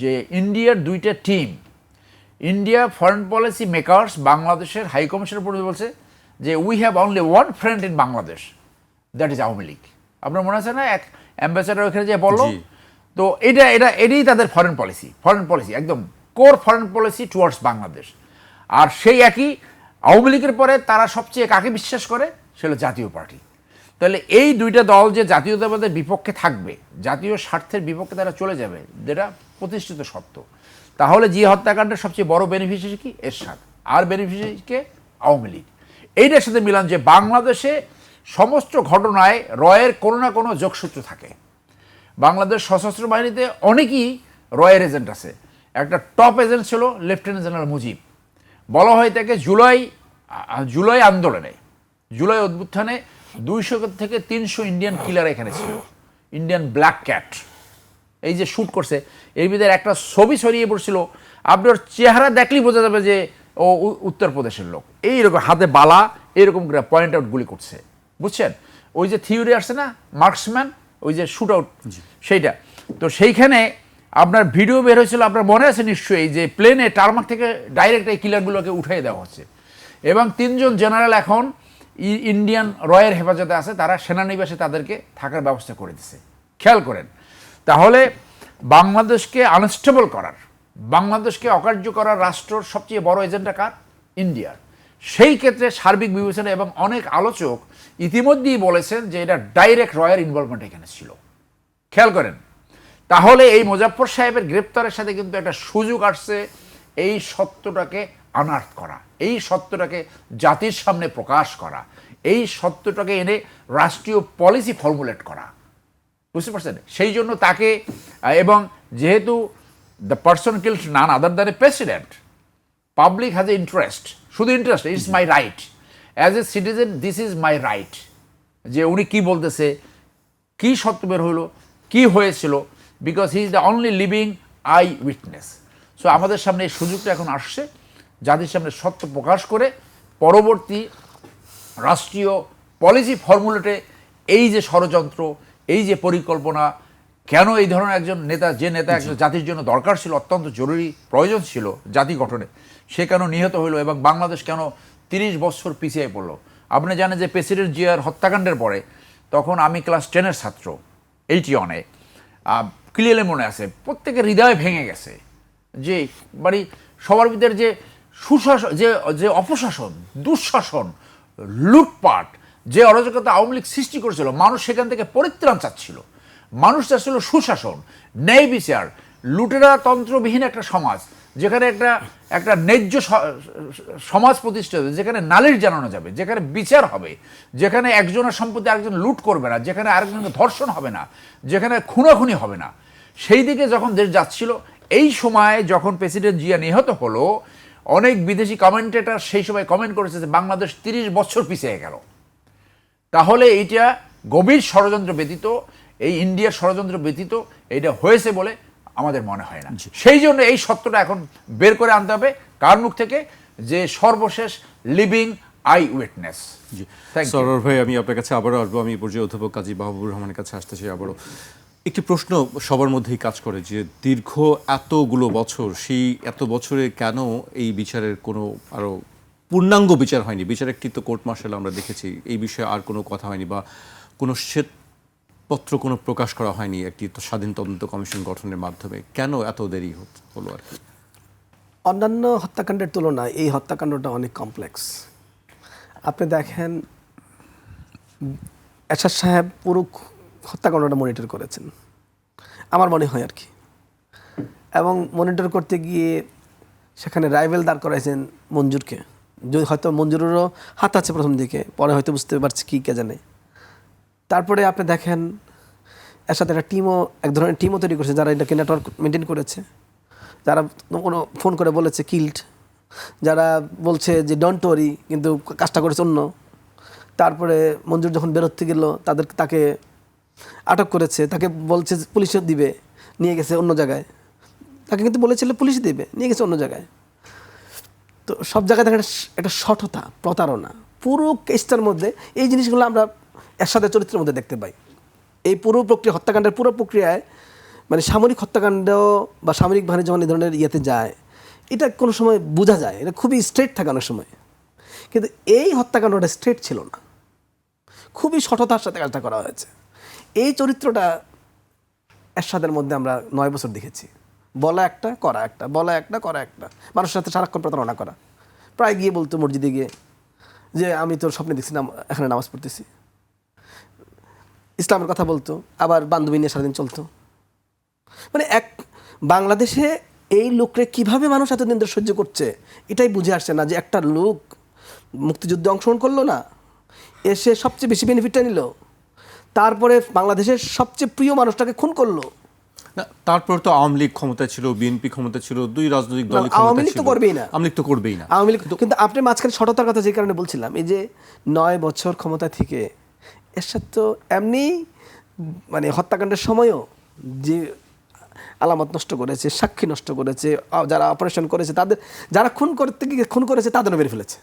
যে ইন্ডিয়ার দুইটা team, India foreign policy makers বাংলাদেশের হাই কমিশনের পরিষদ বলছে যে we have only one friend in Bangladesh, that is Awami League. আপনার মনে আছে না, এক অ্যাম্বাসেডার ওখানে যে বললো? তো এটাই তাদের ফরেন পলিসি একদম core foreign policy towards Bangladesh. আর সেই একই আওয়ামী লীগের পরে তারা সবচেয়ে কাকে বিশ্বাস করে, সেটা জাতীয় পার্টি। তাহলে এই দুইটা দল যে জাতীয়তাবাদের বিপক্ষে থাকবে, জাতীয় স্বার্থের বিপক্ষে তারা চলে যাবে, যেটা প্রতিষ্ঠিত সত্য। তাহলে জিয়া হত্যাকাণ্ডের সবচেয়ে বড় বেনিফিশিয়ারি কি? এরশাদ। আর বেনিফিশিয়ারিকে আওয়ামী লীগ। এইটার সাথে মিলান যে বাংলাদেশে সমস্ত ঘটনায় রয়ের কোনো না কোনো যোগসূত্র থাকে। বাংলাদেশ সশস্ত্র বাহিনীতে অনেকেই রয়ের এজেন্ট আছে। একটা টপ এজেন্ট ছিল লেফটেন্যান্ট জেনারেল মুজিব। বলা হয় তাকে জুলাই আন্দোলনে, জুলাই অভ্যুত্থানে 200 থেকে 300 ইন্ডিয়ান কিলার এখানে ছিল, ইন্ডিয়ান ব্ল্যাক ক্যাট। এই যে শ্যুট করছে, এর ভিতরে একটা ছবি ছড়িয়ে পড়ছিল, আপনার চেহারা দেখলেই বোঝা যাবে যে ও উত্তরপ্রদেশের লোক। এইরকম হাতে বালা, এরকম করে পয়েন্ট আউট গুলি করছে, বুঝছেন? ওই যে থিওরি আসছে না, মার্কসম্যান, ওই যে শ্যুট আউট, সেইটা। তো সেইখানে আপনার ভিডিও বের হয়েছিল, আপনার মনে আছে নিশ্চয়ই, যে প্লেনে টারমাক থেকে ডাইরেক্ট এই কিলারগুলোকে উঠিয়ে দেওয়া হচ্ছে। এবং 3 জন জেনারেল এখন ইন্ডিয়ান রয়ের হেফাজতে আছে, তারা সেনানিবাসে তাদেরকে থাকার ব্যবস্থা করে দিছে। খেয়াল করেন, তাহলে বাংলাদেশকে আনস্টেবল করার, বাংলাদেশকে অকার্য করার রাষ্ট্রর সবচেয়ে বড় এজেন্ডা কার? ইন্ডিয়ার। সেই ক্ষেত্রে সার্বিক বিবেচনা এবং অনেক আলোচক ইতিমধ্যেই বলেছেন যে এটা ডাইরেক্ট রয়ের ইনভলভমেন্ট এখানে ছিল। খেয়াল করেন, তাহলে এই মোজাফফর সাহেবের গ্রেপ্তারের সাথে কিন্তু একটা সুযোগ আসছে এই সত্যটাকে আনার্থ করা, এই সত্যটাকে জাতির সামনে প্রকাশ করা, এই সত্যটাকে এনে রাষ্ট্রীয় পলিসি ফর্মুলেট করা, বুঝতে পারছেন? সেই জন্য তাকে, এবং যেহেতু the person killed none other than a president, public has a interest, শুধু interest, it's my right as a citizen, this is my right, যে উনি কি বলতেছে, কি সত্য বের হইল, কি হয়েছিল, because he is the only living I witness. So আমাদের সামনে এই সুযোগটা এখন আসছে, জাতির সামনে সত্য প্রকাশ করে পরবর্তী রাষ্ট্রীয় পলিসি ফর্মুলেটে এই যে ষড়যন্ত্র, এই যে পরিকল্পনা, কেন এই ধরনের একজন নেতা, যে নেতা একজন জাতির জন্য দরকার ছিল, অত্যন্ত জরুরি প্রয়োজন ছিল জাতি গঠনে, সে কেন নিহত হইল এবং বাংলাদেশ কেন 30 বছর পিছিয়ে পড়লো। আপনি জানেন যে প্রেসিডেন্ট জিয়ার হত্যাকাণ্ডের পরে, তখন আমি ক্লাস 10-এর ছাত্র, 81-এ, ক্লিয়ারলি মনে আছে, প্রত্যেকের হৃদয় ভেঙে গেছে যে মানে সবার ভিতরে যে সুশাসন, যে অপশাসন, দুঃশাসন, লুটপাট, যে অরাজকতা আওয়ামী লীগ সৃষ্টি করেছিল, মানুষ সেখান থেকে পরিত্রাণ চাচ্ছিল। মানুষ চাচ্ছিল সুশাসন, ন্যায় বিচার, লুটেরা তন্ত্রবিহীন একটা সমাজ, যেখানে একটা ন্যায্য সমাজ প্রতিষ্ঠিত, যেখানে নালিশ জানানো যাবে, যেখানে বিচার হবে, যেখানে একজনের সম্পত্তি আরেকজন লুট করবে না, যেখানে আরেকজনকে ধর্ষণ হবে না, যেখানে খুনাখুনি হবে না, সেই দিকে যখন দেশ যাচ্ছিল, এই সময় যখন প্রেসিডেন্ট জিয়া নিহত হলো, অনেক বিদেশি কমেন্টেটর সেই সময় কমেন্ট করেছে যে বাংলাদেশ 30 বছর পিছিয়ে গেল। তাহলে এইটা গভীর ষড়যন্ত্র ব্যতীত, এই ইন্ডিয়ার ষড়যন্ত্র ব্যতীত এইটা হয়েছে বলে আমাদের মনে হয় না। সেই জন্য এই সত্যটা এখন বের করে আনতে হবে কার মুখ থেকে, যে সর্বশেষ লিভিং আই উইটনেস। সরোয়ার ভাই, আমি আপনার কাছে আবারও আসবো। আমি পর্যায়ে অধ্যাপক কাজী মাহবুবুর রহমানের কাছে আসতে চাই আবারও। একটি প্রশ্ন সবার মধ্যেই কাজ করে যে দীর্ঘ এতগুলো বছর, সেই এত বছরে কেন এই বিচারের কোনো আরও পূর্ণাঙ্গ বিচার হয়নি? বিচার একটি তো কোর্ট মার্শাল আমরা দেখেছি, এই বিষয়ে আর কোনো কথা হয়নি বা কোনো শ্বেতপত্র কোনো প্রকাশ করা হয়নি একটি স্বাধীন তদন্ত কমিশন গঠনের মাধ্যমে। কেন এত দেরি হলো আর কি? অন্যান্য হত্যাকাণ্ডের তুলনায় এই হত্যাকাণ্ডটা অনেক কমপ্লেক্স। আপনি দেখেন, এরশাদ সাহেব পুরো হত্যাকাণ্ডটা মনিটর করেছেন আমার মনে হয় আর কি, এবং মনিটর করতে গিয়ে সেখানে রাইভেল দাঁড় করাইছেন মঞ্জুরকে। হয়তো মঞ্জুরেরও হাত আছে প্রথম দিকে, পরে হয়তো বুঝতে পারছি কী কে জানে। তারপরে আপনি দেখেন এর সাথে একটা টিমও, এক ধরনের টিমও তৈরি করেছে যারা এটাকে নেটওয়ার্ক মেনটেন করেছে, যারা কোনো ফোন করে বলেছে কিল্ড, যারা বলছে যে ডোন্ট ওয়ারি, কিন্তু কাজটা করেছে অন্য। তারপরে মঞ্জুর যখন বেরোতে গেল তাকে আটক করেছে, তাকে বলছে পুলিশও দিবে, নিয়ে গেছে অন্য জায়গায়, তাকে কিন্তু বলেছিল পুলিশ দেবে, নিয়ে গেছে অন্য জায়গায়। তো সব জায়গায় দেখা একটা সঠতা, প্রতারণা, পুরো কেসটার মধ্যে এই জিনিসগুলো আমরা এরশাদের চরিত্রের মধ্যে দেখতে পাই। এই পুরো প্রক্রিয়া, হত্যাকাণ্ডের পুরো প্রক্রিয়ায় মানে সামরিক হত্যাকাণ্ড বা সামরিক বাহিনী যখন এই ধরনের ইয়েতে যায়, এটা কোনো সময় বোঝা যায়, এটা খুবই স্ট্রেট থাকে অনেক সময়, কিন্তু এই হত্যাকাণ্ডটা স্ট্রেট ছিল না, খুবই সঠতার সাথে কাজটা করা হয়েছে। এই চরিত্রটা এরশাদের মধ্যে আমরা 9 বছর দেখেছি। বলা একটা, করা একটা, বলা একটা, করা একটা, মানুষের সাথে সারাক্ষণ প্রতারণা করা। প্রায় গিয়ে বলতো মসজিদে গিয়ে যে আমি তোর স্বপ্নে দেখছি না এখানে নামাজ পড়তেছি, ইসলামের কথা বলতো, আবার বান্ধবী নিয়ে সারাদিন চলতো। মানে বাংলাদেশে এই লোকরে কিভাবে মানুষ এতদিন ধরে সহ্য করছে এটাই বুঝে আসছে না, যে একটা লোক মুক্তিযুদ্ধে অংশগ্রহণ করলো না, এসে সবচেয়ে বেশি বেনিফিটটা নিল, তারপরে বাংলাদেশের সবচেয়ে প্রিয় মানুষটাকে খুন করলো। না, তারপর তো আওয়ামী লীগ ক্ষমতায় ছিল, বিএনপি ক্ষমতা ছিল, 2 রাজনৈতিক দল আওয়ামী লীগ তো করবেই না, আওয়ামী লীগ তো করবেই না। আওয়ামী লীগ কিন্তু আপনি মাঝখানে সততার কথা যে কারণে বলছিলাম, এই যে 9 বছর ক্ষমতা থেকে এরশাদ তো এমনি মানে হত্যাকাণ্ডের সময়ও যে আলামত নষ্ট করেছে, সাক্ষী নষ্ট করেছে, যারা অপারেশন করেছে তাদের, যারা খুন করেছে তাদেরও মেরে ফেলেছে।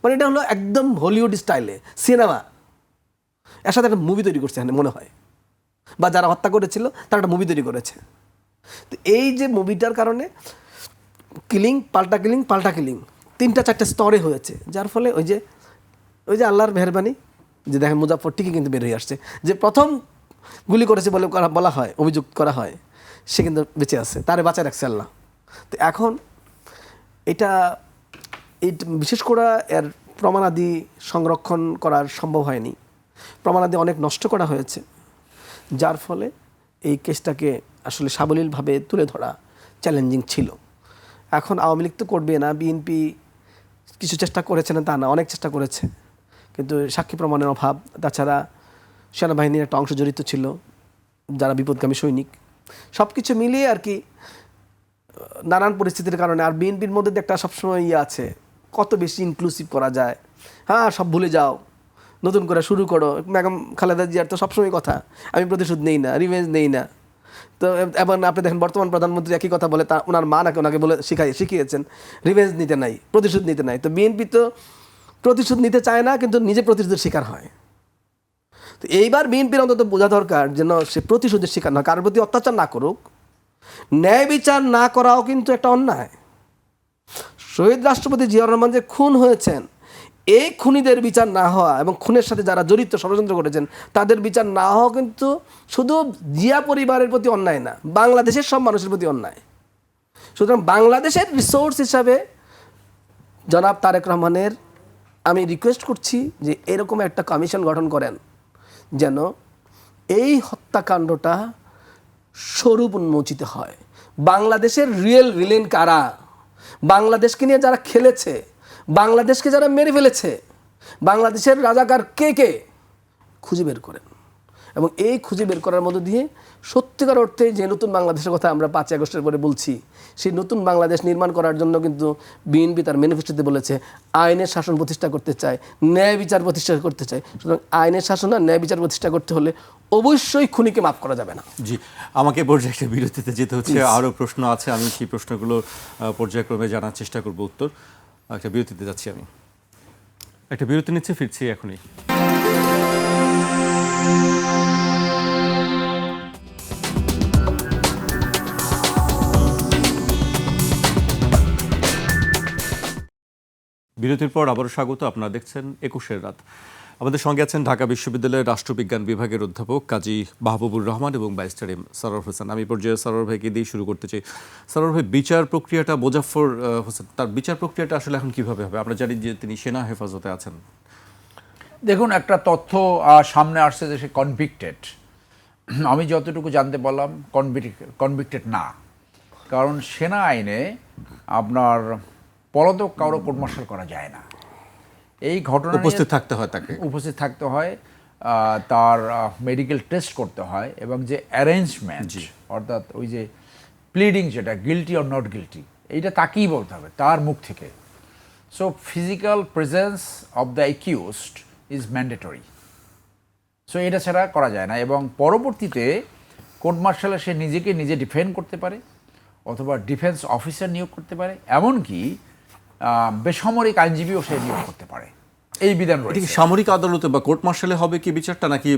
মানে এটা হলো একদম হলিউড স্টাইলে সিনেমা। এর সাথে একটা মুভি তৈরি করছে এখানে মনে হয়, বা যারা হত্যা করেছিল তারা একটা মুভি তৈরি করেছে। তো এই যে মুভিটার কারণে কিলিং, পাল্টা কিলিং, পাল্টা কিলিং 3-4টে স্তরে হয়েছে, যার ফলে ওই যে আল্লাহর মেহরবানি, যে দেখেন মুজাফফর ঠিকই কিন্তু বের হয়ে আসছে, যে প্রথম গুলি করেছে বলে বলা হয়, অভিযোগ করা হয়, সে কিন্তু বেঁচে আছে, তারে বাঁচায় রাখছে আল্লাহ। তো এখন এটা বিশেষ করে এর প্রমাণাদি সংরক্ষণ করার সম্ভব হয়নি, প্রমাণাদি অনেক নষ্ট করা হয়েছে, যার ফলে এই কেসটাকে আসলে সাবলীলভাবে তুলে ধরা চ্যালেঞ্জিং ছিল। এখন আওয়ামী লীগ তো করবে না, বিএনপি কিছু চেষ্টা করেছে না তা না, অনেক চেষ্টা করেছে, কিন্তু সাক্ষী প্রমাণের অভাব, তাছাড়া সেনাবাহিনীর একটা অংশ জড়িত ছিল, যারা বিপদগামী সৈনিক, সব কিছু মিলিয়ে আর কি নানান পরিস্থিতির কারণে। আর বিএনপির মধ্যে একটা সবসময় আছে, কত বেশি ইনক্লুসিভ করা যায়, হ্যাঁ সব ভুলে যাও, নতুন করে শুরু করো। বেগম খালেদা জিয়ার তো সবসময় কথা, আমি প্রতিশোধ নেই না, রিভেঞ্জ নেই না। তো এবং আপনি দেখেন বর্তমান প্রধানমন্ত্রী একই কথা বলে, তা ওনার মা নাকি ওনাকে বলে শিখিয়েছেন রিভেঞ্জ নিতে নাই, প্রতিশোধ নিতে নাই। তো বিএনপি তো প্রতিশোধ নিতে চায় না, কিন্তু নিজে প্রতিশোধের শিকার হয়। তো এইবার বিএনপির অন্তত বোঝা দরকার যেন সে প্রতিশোধের শিকার না, কারোর প্রতি অত্যাচার না করুক। ন্যায় বিচার না করাও কিন্তু একটা অন্যায়। শহীদ রাষ্ট্রপতি জিয়াউর রহমান যে খুন হয়েছেন, এই খুনিদের বিচার না হওয়া এবং খুনের সাথে যারা জড়িত ষড়যন্ত্র করেছেন তাদের বিচার না হওয়া কিন্তু শুধু জিয়া পরিবারের প্রতি অন্যায় না, বাংলাদেশের সব মানুষের প্রতি অন্যায়। সুতরাং বাংলাদেশের রিসোর্স হিসাবে জনাব তারেক রহমানের আমি রিকোয়েস্ট করছি যে এরকম একটা কমিশন গঠন করেন, যেন এই হত্যাকাণ্ডটা স্বরূপ উন্মোচিত হয়। বাংলাদেশের রিয়েল ভিলেন কারা, বাংলাদেশকে নিয়ে যারা খেলেছে, বাংলাদেশকে যারা মেরে ফেলেছে, বাংলাদেশের রাজাকার কে কে খুঁজে বের করেন। এবং এই খুঁজে বের করার মধ্য দিয়ে সত্যিকার অর্থে যে নতুন বাংলাদেশের কথা আমরা 5 আগস্টের পরে বলছি, সেই নতুন বাংলাদেশ নির্মাণ করার জন্য কিন্তু বিএনপি তার ম্যানিফেস্টোতে বলেছে আইনের শাসন প্রতিষ্ঠা করতে চায়, ন্যায় বিচার প্রতিষ্ঠা করতে চায়। সুতরাং আইনের শাসন আর ন্যায় বিচার প্রতিষ্ঠা করতে হলে অবশ্যই খুনিকে মাফ করা যাবে না। জি, আমাকে পর্যায়ে একটা বিরতিতে যেতে হচ্ছে, আরও প্রশ্ন আছে, আমি সেই প্রশ্নগুলো পর্যায়ক্রমে জানার চেষ্টা করব উত্তর। একটা বিরতিতে যাচ্ছি, আমি একটা বিরতি নিচ্ছে, ফিরছি এখনই। বিরতির পর আবারও স্বাগত, আপনারা দেখছেন 21-এর রাত। আমাদের সঙ্গে আছেন ঢাকা বিশ্ববিদ্যালয়ের রাষ্ট্রবিজ্ঞান বিভাগের অধ্যাপক কাজী মাহবুবুর রহমান এবং ব্যারিস্টার এম সরওয়ার হোসেন। আমি পর্যায়ে সরওয়ার ভাইকে দিয়ে শুরু করতে চাই। সরওয়ার ভাই, বিচার প্রক্রিয়াটা মোজাফফর হোসেন, তার বিচার প্রক্রিয়াটা আসলে এখন কিভাবে হবে? আমরা জানি যে তিনি সেনা হেফাজতে আছেন। দেখুন, একটা তথ্য সামনে আসছে যে সে কনভিক্টেড। আমি যতটুকু জানতে পারলাম কনভিক্টেড না, কারণ সেনা আইনে আপনার পলাতক কারো কোর্ট মার্শাল করা যায় না। এই ঘটনা উপস্থিত থাকতে হয়, তাকে উপস্থিত থাকতে হয়, তার মেডিকেল টেস্ট করতে হয়, এবং যে অ্যারেঞ্জমেন্ট, অর্থাৎ ওই যে প্লিডিং, যেটা গিলটি অর নট গিলটি, এইটা তাকেই বলতে হবে তার মুখ থেকে। So physical presence of the accused is mandatory. So এটা ছাড়া করা যায় না। এবং পরবর্তীতে কোর্ট মার্শালে সে নিজেকে নিজে ডিফেন্ড করতে পারে অথবা ডিফেন্স অফিসার নিয়োগ করতে পারে, এমনকি বেসামরিক আইনজীবীও সে নিয়োগ করতে পারে। এই বিধান এটা কি রয়েছে। সামরিক আদালতে বা কোর্ট মার্শালে হবে কি বিচারটা, নাকি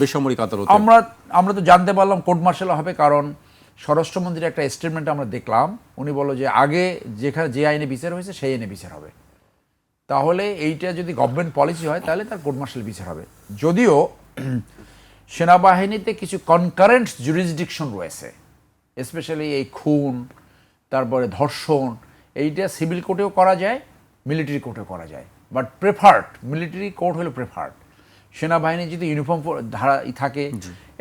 বেসামরিক আদালতে? আমরা তো জানতে পারলাম কোর্ট মার্শালে হবে, কারণ স্বরাষ্ট্রমন্ত্রীর একটা স্টেটমেন্ট আমরা দেখলাম, উনি বলল যে আগে যেখানে যে আইনে বিচার হয়েছে সেই আইনে বিচার হবে। তাহলে এইটা যদি গভর্নমেন্ট পলিসি হয় তাহলে তার কোর্ট মার্শাল বিচার হবে। যদিও সেনাবাহিনীতে কিছু কনকারেন্ট জুরিসডিকশন রয়েছে, স্পেশালি এই খুন, তারপরে ধর্ষণ, এইটা সিভিল কোর্টেও করা যায়, মিলিটারি কোর্টেও করা যায়, বাট প্রেফার্ড মিলিটারি কোর্ট হলো প্রেফার্ড। সেনাবাহিনী যদি ইউনিফর্ম ধারা থাকে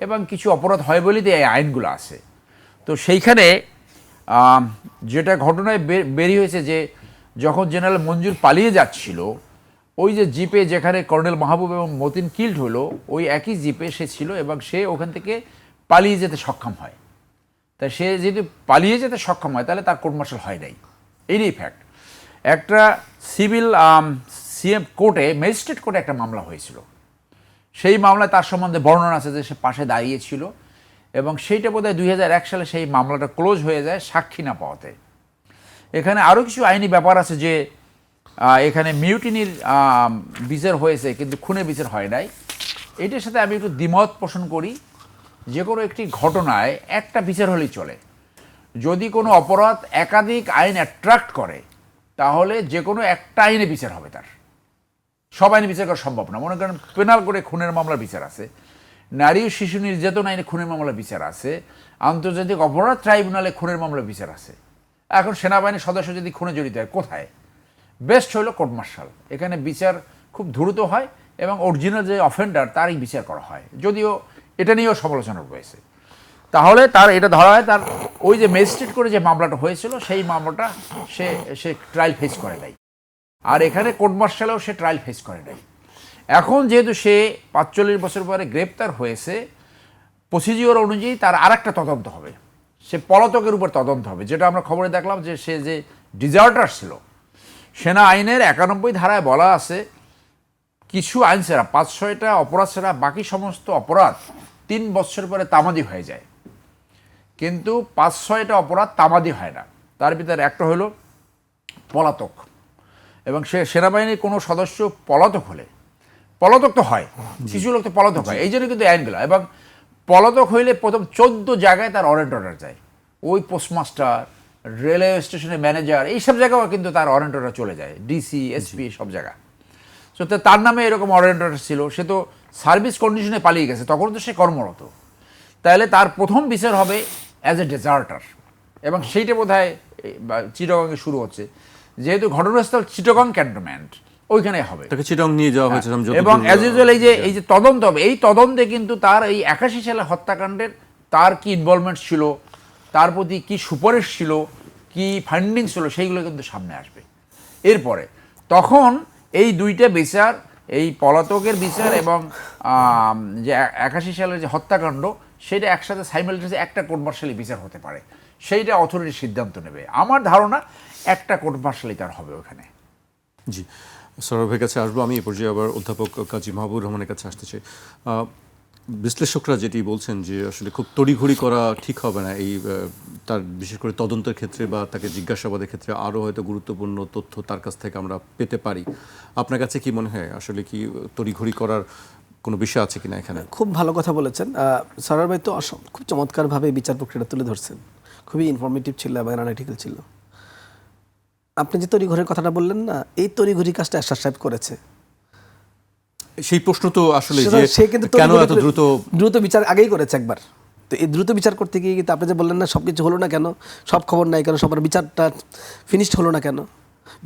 এবং কিছু অপরাধ হয় বলেই তো এই আইনগুলো আছে। তো সেইখানে যেটা ঘটনায় বেরিয়ে হয়েছে যে যখন জেনারেল মঞ্জুর পালিয়ে যাচ্ছিল, ওই যে জিপে যেখানে কর্নেল মাহবুব এবং মতিন কিল্ড হলো, ওই একই জিপে সে ছিল এবং সে ওখান থেকে পালিয়ে যেতে সক্ষম হয়। তাই সে যদি পালিয়ে যেতে সক্ষম হয় তাহলে তার কোর্ট মার্শাল হয় নাই, এটাই ফ্যাক্ট। একটা সিভিল সিএম কোর্টে, ম্যাজিস্ট্রেট কোর্টে একটা মামলা হয়েছিল। সেই মামলায় তার সম্বন্ধে বর্ণনা আছে যে সে পাশে দাঁড়িয়েছিল এবং সেইটা বোধহয় 2001 সালে সেই মামলাটা ক্লোজ হয়ে যায় সাক্ষী না পাওয়াতে। এখানে আরও কিছু আইনি ব্যাপার আছে যে এখানে মিউটিনির বিচার হয়েছে কিন্তু খুনের বিচার হয় নাই। এটার সাথে আমি একটু দ্বিমত পোষণ করি। যে কোনো একটি ঘটনায় একটা বিচার হলেই চলে। যদি কোনো অপরাধ একাধিক আইন অ্যাট্রাক্ট করে তাহলে যে কোনো একটা আইনে বিচার হবে, তার সব আইনে বিচার করা সম্ভব না। মনে করেন পেনাল করে খুনের মামলার বিচার আছে, নারী ও শিশু নির্যাতন আইনে খুনের মামলার বিচার আছে, আন্তর্জাতিক অপরাধ ট্রাইব্যুনালে খুনের মামলার বিচার আছে। এখন সেনাবাহিনীর সদস্য যদি খুনে জড়িত হয়, কোথায় বেস্ট হলো কোর্ট মার্শাল। এখানে বিচার খুব দ্রুত হয় এবং অরিজিনাল যে অফেন্ডার তারই বিচার করা হয়, যদিও এটা নিয়েও সমালোচনা রয়েছে। তাহলে তার এটা ধরা হয় তার ওই যে ম্যাজিস্ট্রেট করে যে মামলাটা হয়েছিল সেই মামলাটা সে ট্রায়াল ফেস করে নাই, আর এখানে কোর্ট মার্শালেও সে ট্রায়াল ফেস করে নাই। এখন যেহেতু সে 45 বছর পরে গ্রেপ্তার হয়েছে, প্রসিজিওর অনুযায়ী তার আরেকটা তদন্ত হবে, সে পলাতকের উপর তদন্ত হবে। যেটা আমরা খবরে দেখলাম যে সে যে ডিজার্টার ছিল, সেনা আইনের 91 ধারায় বলা আছে কিছু আইন ছাড়া 5-6টা অপরাধ ছাড়া বাকি সমস্ত অপরাধ 3 বছর পরে তামাদি হয়ে যায়, কিন্তু 5-6টা অপরাধ তামাদি হয় না। তার ভিতরে একটা হলো পলাতক, এবং সে সেনাবাহিনীর কোনো সদস্য পলাতক হলে, পলাতক তো হয়, কিছু লোক তো পলাতক হয়, এই জন্য কিন্তু আইনগুলো। এবং পলাতক হইলে প্রথম 14 জায়গায় তার ওয়ারেন্ট অর্ডার যায়, ওই পোস্টমাস্টার, রেলওয়ে স্টেশনের ম্যানেজার, এইসব জায়গাও কিন্তু তার ওয়ারেন্ট অর্ডার চলে যায়, ডিসি, এসপি, সব জায়গা। তো তার নামে এরকম ওয়ারেন্ট অর্ডার ছিল, সে তো সার্ভিস কন্ডিশনে পালিয়ে গেছে, তখন তো সে কর্মরত। তাহলে তার প্রথম বিচার হবে অ্যাজ এ ডেজার্টার, এবং সেইটা বোধহয় চিটাগংয়ে শুরু হচ্ছে, যেহেতু ঘটনাস্থল চিটাগং ক্যান্টনমেন্ট, ওইখানে হবে। তাকে চিটাগং নিয়ে যাওয়া হয়েছে এবং অ্যাজ ইউজুয়াল এই যে তদন্ত হবে, এই তদন্তে কিন্তু তার এই 81 সালে হত্যাকাণ্ডের তার কি ইনভলভমেন্ট ছিল, তার প্রতি কি সুপারিশ ছিল, কি ফান্ডিং ছিল, সেইগুলো কিন্তু সামনে আসবে। এরপরে তখন এই দুইটা বিচার, এই পলাতকের বিচার এবং যে 81 সালের যে হত্যাকাণ্ড, সেটা একসাথে সাইমালটেনিয়াসলি একটা কোর্ট মার্শালি বিচার হতে পারে, সেইটা অথরিটি সিদ্ধান্ত নেবে। আমার ধারণা একটা কোর্ট মার্শালি তার হবে ওখানে। জি, সৌরভের কাছে আসবো আমি। এই পর্যায়ে আবার অধ্যাপক কাজী মাহবুবুর রহমানের কাছে আসতে চাই। বিশ্লেষকরা যেটি বলছেন যে আসলে খুব তড়িঘড়ি করা ঠিক হবে না, এই তার বিশেষ করে তদন্তের ক্ষেত্রে বা তাকে জিজ্ঞাসাবাদের ক্ষেত্রে আরও হয়তো গুরুত্বপূর্ণ তথ্য তার কাছ থেকে আমরা পেতে পারি। আপনার কাছে কি মনে হয়, আসলে কি তড়িঘড়ি করার কোনো বিষয় আছে কিনা এখানে? খুব ভালো কথা বলেছেন সরার ভাই, তো খুব চমৎকারভাবে বিচার প্রক্রিয়াটা তুলে ধরছেন, খুবই ইনফরমেটিভ ছিল এবং অ্যানালিটিক্যাল ছিল। আপনি যে তড়িঘড়ির কথাটা বললেন না, এই তড়িঘড়ি কাজটা এরশাদ সাহেব করেছে। সেই প্রশ্ন তো আসলে সে কিন্তু কেন এত দ্রুত বিচার আগেই করেছে একবার। তো এই দ্রুত বিচার করতে গিয়ে কিন্তু আপনি যে বললেন না সব কিছু হলো না কেন, সব খবর নাই কেন, সবার বিচারটা ফিনিশড হলো না কেন,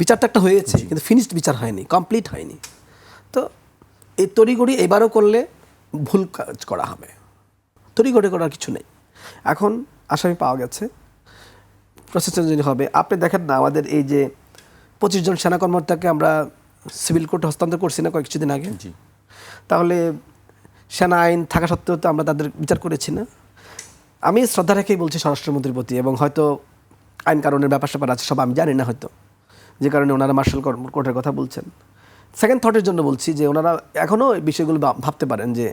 বিচারটা একটা হয়েছে কিন্তু ফিনিশড বিচার হয়নি, কমপ্লিট হয়নি। তো এই তড়িঘড়ি এবারও করলে ভুল কাজ করা হবে, তড়িঘড়ি করার কিছু নেই। এখন আসামি পাওয়া গেছে, প্রসেসিং যদি হবে, আপনি দেখেন না আমাদের এই যে 25 জন সেনা কর্মকর্তাকে আমরা সিভিল কোর্টে হস্তান্তর করছি না কিছুদিন আগে, তাহলে সেনা আইন থাকা সত্ত্বেও তো আমরা তাদের বিচার করেছি না। আমি শ্রদ্ধা রেখেই বলছি স্বরাষ্ট্রমন্ত্রীর প্রতি, এবং হয়তো আইন কারণের ব্যাপার স্যাপার আছে সব আমি জানি না হয়তো, যে কারণে ওনারা মার্শাল কোর্টের কথা বলছেন। সেকেন্ড থটের জন্য বলছি যে ওনারা এখনও এই বিষয়গুলো ভাবতে পারেন, যে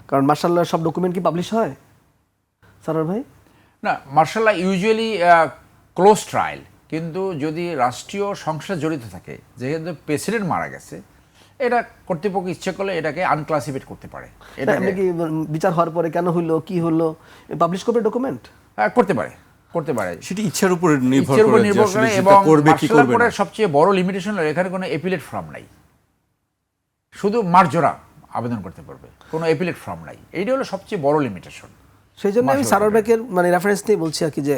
কারণ মার্শাল সব ডকুমেন্ট কি পাবলিশ হয়, সারোয়ার ভাই? না, martial law usually close trial, কিন্তু যদি রাষ্ট্রীয় সংস্থা জড়িত থাকে, যেহেতু প্রেসিডেন্ট মারা গেছে, এটা কর্তৃপক্ষ ইচ্ছে করলে এটাকে আনক্লাসিফাইড করতে পারে। এটা এমনি কি বিচার হওয়ার পরে কেন হইলো, কি হলো, পাবলিশ করবে ডকুমেন্ট? করতে পারে, করতে পারে। সেটি ইচ্ছার উপর নির্ভর ইচ্ছের উপর করে যে নির্ভর আসলে করে, যেটা এবং করবে কি মার্শাল করবে না। কোর্টের সবচেয়ে বড় লিমিটেশন হলো এখানে কোনো এপিলেট ফর্ম নাই, শুধু মার্জরা আবেদন করতে পারবে, কোনো এপিলেট ফর্ম নাই। এইটা হলো সবচেয়ে বড় লিমিটেশন। সেই জন্য আমি সারোয়ার ভাইয়ের মানে রেফারেন্স নিয়ে বলছি আর কি, যে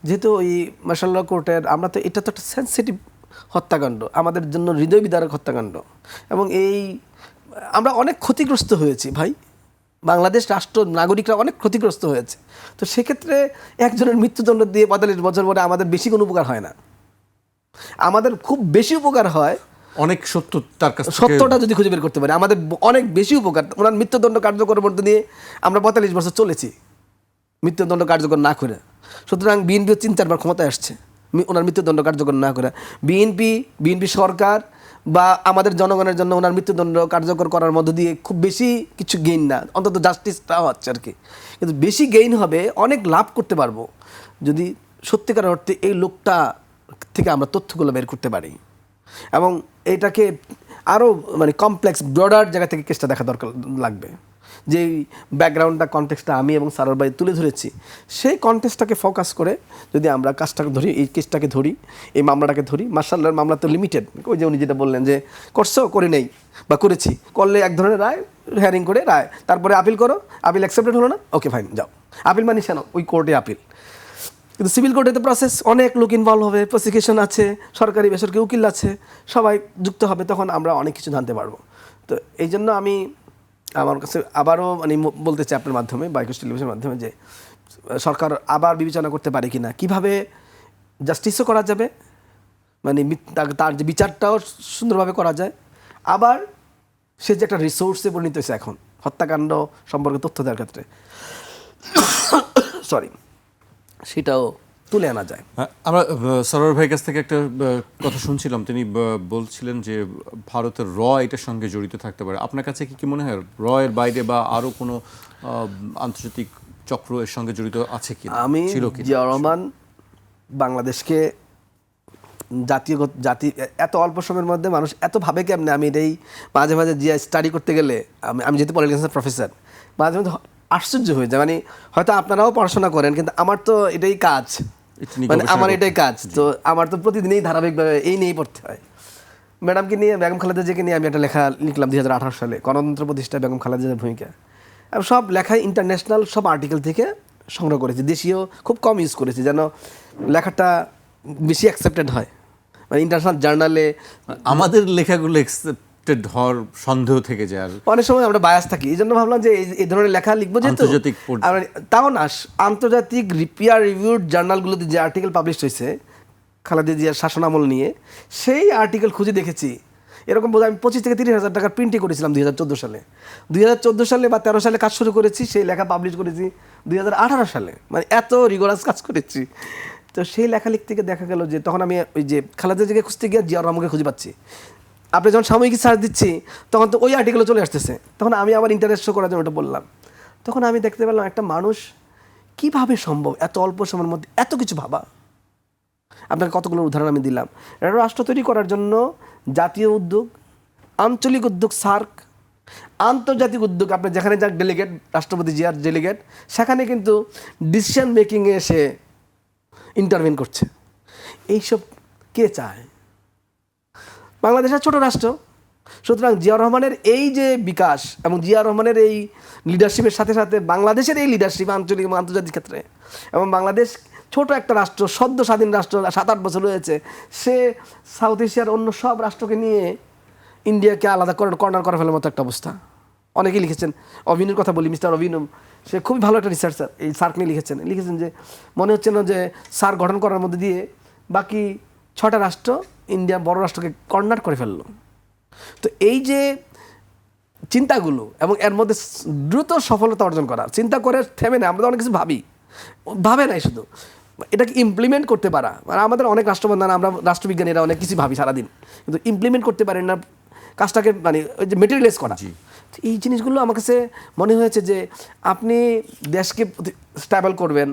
যেহেতু ওই মার্শাল ল কোর্টের, আমরা তো এটা তো একটা সেন্সিটিভ হত্যাকাণ্ড, আমাদের জন্য হৃদয় বিদারক হত্যাকাণ্ড, এবং এই আমরা অনেক ক্ষতিগ্রস্ত হয়েছি ভাই, বাংলাদেশ রাষ্ট্র নাগরিকরা অনেক ক্ষতিগ্রস্ত হয়েছে। তো সেক্ষেত্রে একজনের মৃত্যুদণ্ড দিয়ে 45 বছর পরে আমাদের বেশি কোনো উপকার হয় না। আমাদের খুব বেশি উপকার হয় অনেক সত্য তার কাছ থেকে সত্যটা যদি খুঁজে বের করতে পারি, আমাদের অনেক বেশি উপকার। ওনার মৃত্যুদণ্ড কার্যকরের মধ্যে দিয়ে আমরা 45 বছর চলেছি মৃত্যুদণ্ড কার্যকর না করে। সুতরাং বিএনপিও 3-4 বার ক্ষমতায় আসছে ওনার মৃত্যুদণ্ড কার্যকর না করে। বিএনপি সরকার বা আমাদের জনগণের জন্য ওনার মৃত্যুদণ্ড কার্যকর করার মধ্য দিয়ে খুব বেশি কিছু গেইন না, অন্তত জাস্টিসটাও হচ্ছে আর কি। কিন্তু বেশি গেইন হবে, অনেক লাভ করতে পারবো যদি সত্যিকার অর্থে এই লোকটা থেকে আমরা তথ্যগুলো বের করতে পারি, এবং এটাকে আরও মানে কমপ্লেক্স ব্রডার জায়গা থেকে কেসটা দেখা দরকার লাগবে। যেই ব্যাকগ্রাউন্ডটা, কনটেক্সটটা আমি এবং সারোয়ার ভাই তুলে ধরেছি, সেই কনটেক্সটটাকে ফোকাস করে যদি আমরা কাজটাকে ধরি, এই কেসটাকে ধরি, এই মামলাটাকে ধরি। মার্শাল্লার মামলা তো লিমিটেড, ওই যে উনি যেটা বললেন যে করছো, করে নেই বা করেছি, করলে এক ধরনের রায়, হিয়ারিং করে রায়, তারপরে আপিল করো, আপিল অ্যাকসেপ্টেড হলো না, ওকে ফাইন যাও। আপিল মানে কেন, ওই কোর্টে আপিল। কিন্তু সিভিল কোর্টে তো প্রসেস, অনেক লোক ইনভলভ হবে, প্রসিকিউশন আছে, সরকারি বেসরকারি উকিল আছে, সবাই যুক্ত হবে, তখন আমরা অনেক কিছু জানতে পারবো। তো এই জন্য আমি আমার কাছে আবারও মানে বলতে চাই আপনার মাধ্যমে, বাইকস টেলিভিশনের মাধ্যমে, যে সরকার আবার বিবেচনা করতে পারে কি না, কীভাবে জাস্টিসও করা যাবে, মানে তার যে বিচারটাও সুন্দরভাবে করা যায়, আবার সে যে একটা রিসোর্সে পরিণত হয়েছে এখন হত্যাকাণ্ড সম্পর্কে তথ্য দেওয়ার ক্ষেত্রে, সরি, সেটাও তুলে আনা যায়। আমরা সরোয়ার ভাইয়ের কাছ থেকে একটা কথা শুনছিলাম, তিনি বলছিলেন যে ভারতের এটার সঙ্গে জড়িত থাকতে পারে। আপনার কাছে কি মনে হয় এর বাইরে বা আরও কোনো আন্তর্জাতিক চক্র এর সঙ্গে জড়িত আছে কি? আমি জিয়াউর রহমান বাংলাদেশকে জাতি এত অল্প সময়ের মধ্যে মানুষ এত ভাবে কেমনে, আমি এটাই মাঝে মাঝে জিয়া স্টাডি করতে গেলে, আমি যেহেতু পলিটিক্যাল সায়েন্স প্রফেসর, মাঝে মাঝে আশ্চর্য হয়ে যায়। মানে হয়তো আপনারাও পড়াশোনা করেন, কিন্তু আমার তো এটাই কাজ, মানে আমার এটাই কাজ। তো আমার তো প্রতিদিনই ধারাবাহিকভাবে এই নিয়েই পড়তে হয়। ম্যাডামকে নিয়ে, বেগম খালেদা জিয়াকে নিয়ে আমি একটা লেখা লিখলাম 2018 সালে, গণতন্ত্র প্রতিষ্ঠায় বেগম খালেদা জিয়ার ভূমিকা। আমি সব লেখায় ইন্টারন্যাশনাল সব আর্টিকেল থেকে সংগ্রহ করেছি, দেশীয় খুব কম ইউজ করেছি, যেন লেখাটা বেশি অ্যাকসেপ্টেড হয়, মানে ইন্টারন্যাশনাল জার্নালে। আমাদের লেখাগুলো অ্যাকসেপ্টেড হওয়ার সন্দেহ থেকে যায়, আর অনেক সময় আমরা বায়াস থাকি, এই জন্য ভাবলাম যে এই ধরনের লেখা লিখবো, যেহেতু তাও না আন্তর্জাতিক পিয়ার রিভিউড জার্নালগুলোতে যে আর্টিকেল পাবলিশ হয়েছে খালেদা জিয়ার শাসনামল নিয়ে, সেই আর্টিকেল খুঁজে দেখেছি। এরকম বোধ আমি 25 থেকে 30 হাজার টাকার প্রিন্টই করেছিলাম 2014 সালে। 2014 সালে বা 13 সালে কাজ শুরু করেছি, সেই লেখা পাবলিশ করেছি 2018 সালে, মানে এত রিগোরাস কাজ করেছি। তো সেই লেখালেখি থেকে দেখা গেল যে তখন আমি ওই যে খালেদা জিয়াকে খুঁজতে গিয়ে জিয়াউর রহমানকে খুঁজে পাচ্ছি। আপনি যখন সাময়িকী সার্চ দিচ্ছি, তখন তো ওই আর্টিকেলও চলে আসতেছে, তখন আমি আবার ইন্টারেস্ট শো করার জন্য ওটা বললাম। তখন আমি দেখতে পেলাম একটা মানুষ কিভাবে সম্ভব এত অল্প সময়ের মধ্যে এত কিছু ভাবা। আপনাকে কতগুলো উদাহরণ আমি দিলাম। রাষ্ট্র তৈরি করার জন্য জাতীয় উদ্যোগ, আঞ্চলিক উদ্যোগ, সার্ক, আন্তর্জাতিক উদ্যোগ, আপনি যেখানে যাক ডেলিগেট, রাষ্ট্রপতি জিয়ার ডেলিগেট, সেখানে কিন্তু ডিসিশন মেকিংয়ে এসে ইন্টারভেন করছে। এইসব কে চায়? বাংলাদেশের ছোট রাষ্ট্র, সুতরাং জিয়াউর রহমানের এই যে বিকাশ এবং জিয়াউর রহমানের এই লিডারশিপের সাথে সাথে বাংলাদেশের এই লিডারশিপ আঞ্চলিক এবং আন্তর্জাতিক ক্ষেত্রে, এবং বাংলাদেশ ছোট একটা রাষ্ট্র, সদ্য স্বাধীন রাষ্ট্র, 7-8 বছর হয়েছে, সে সাউথ এশিয়ার অন্য সব রাষ্ট্রকে নিয়ে ইন্ডিয়াকে আলাদা কর্নার করা ফেলার মতো একটা অবস্থা। অনেকেই লিখেছেন, অভিনুর কথা বলি, মিস্টার অভিনু, সে খুবই ভালো একটা রিসার্চার, এই সার্ক নিয়ে লিখেছেন যে মনে হচ্ছে না যে সার্ক গঠন করার মধ্যে দিয়ে বাকি 6টা রাষ্ট্র ইন্ডিয়া বড় রাষ্ট্রকে কর্নার করে ফেললো। তো এই যে চিন্তাগুলো এবং এর মধ্যে দ্রুত সফলতা অর্জন করা, চিন্তা করে থেমে না, আমরা অনেক কিছু ভাবে নাই, শুধু এটাকে ইমপ্লিমেন্ট করতে পারা। মানে আমাদের অনেক রাষ্ট্রপ্রধান, আমরা রাষ্ট্রবিজ্ঞানীরা অনেক কিছু ভাবি সারাদিন, কিন্তু ইমপ্লিমেন্ট করতে পারি না কাজটাকে, মানে ওই যে মেটেরিয়ালাইজ করা। তো এই জিনিসগুলো আমার কাছে মনে হয়েছে যে আপনি দেশকে স্ট্যাবল করবেন,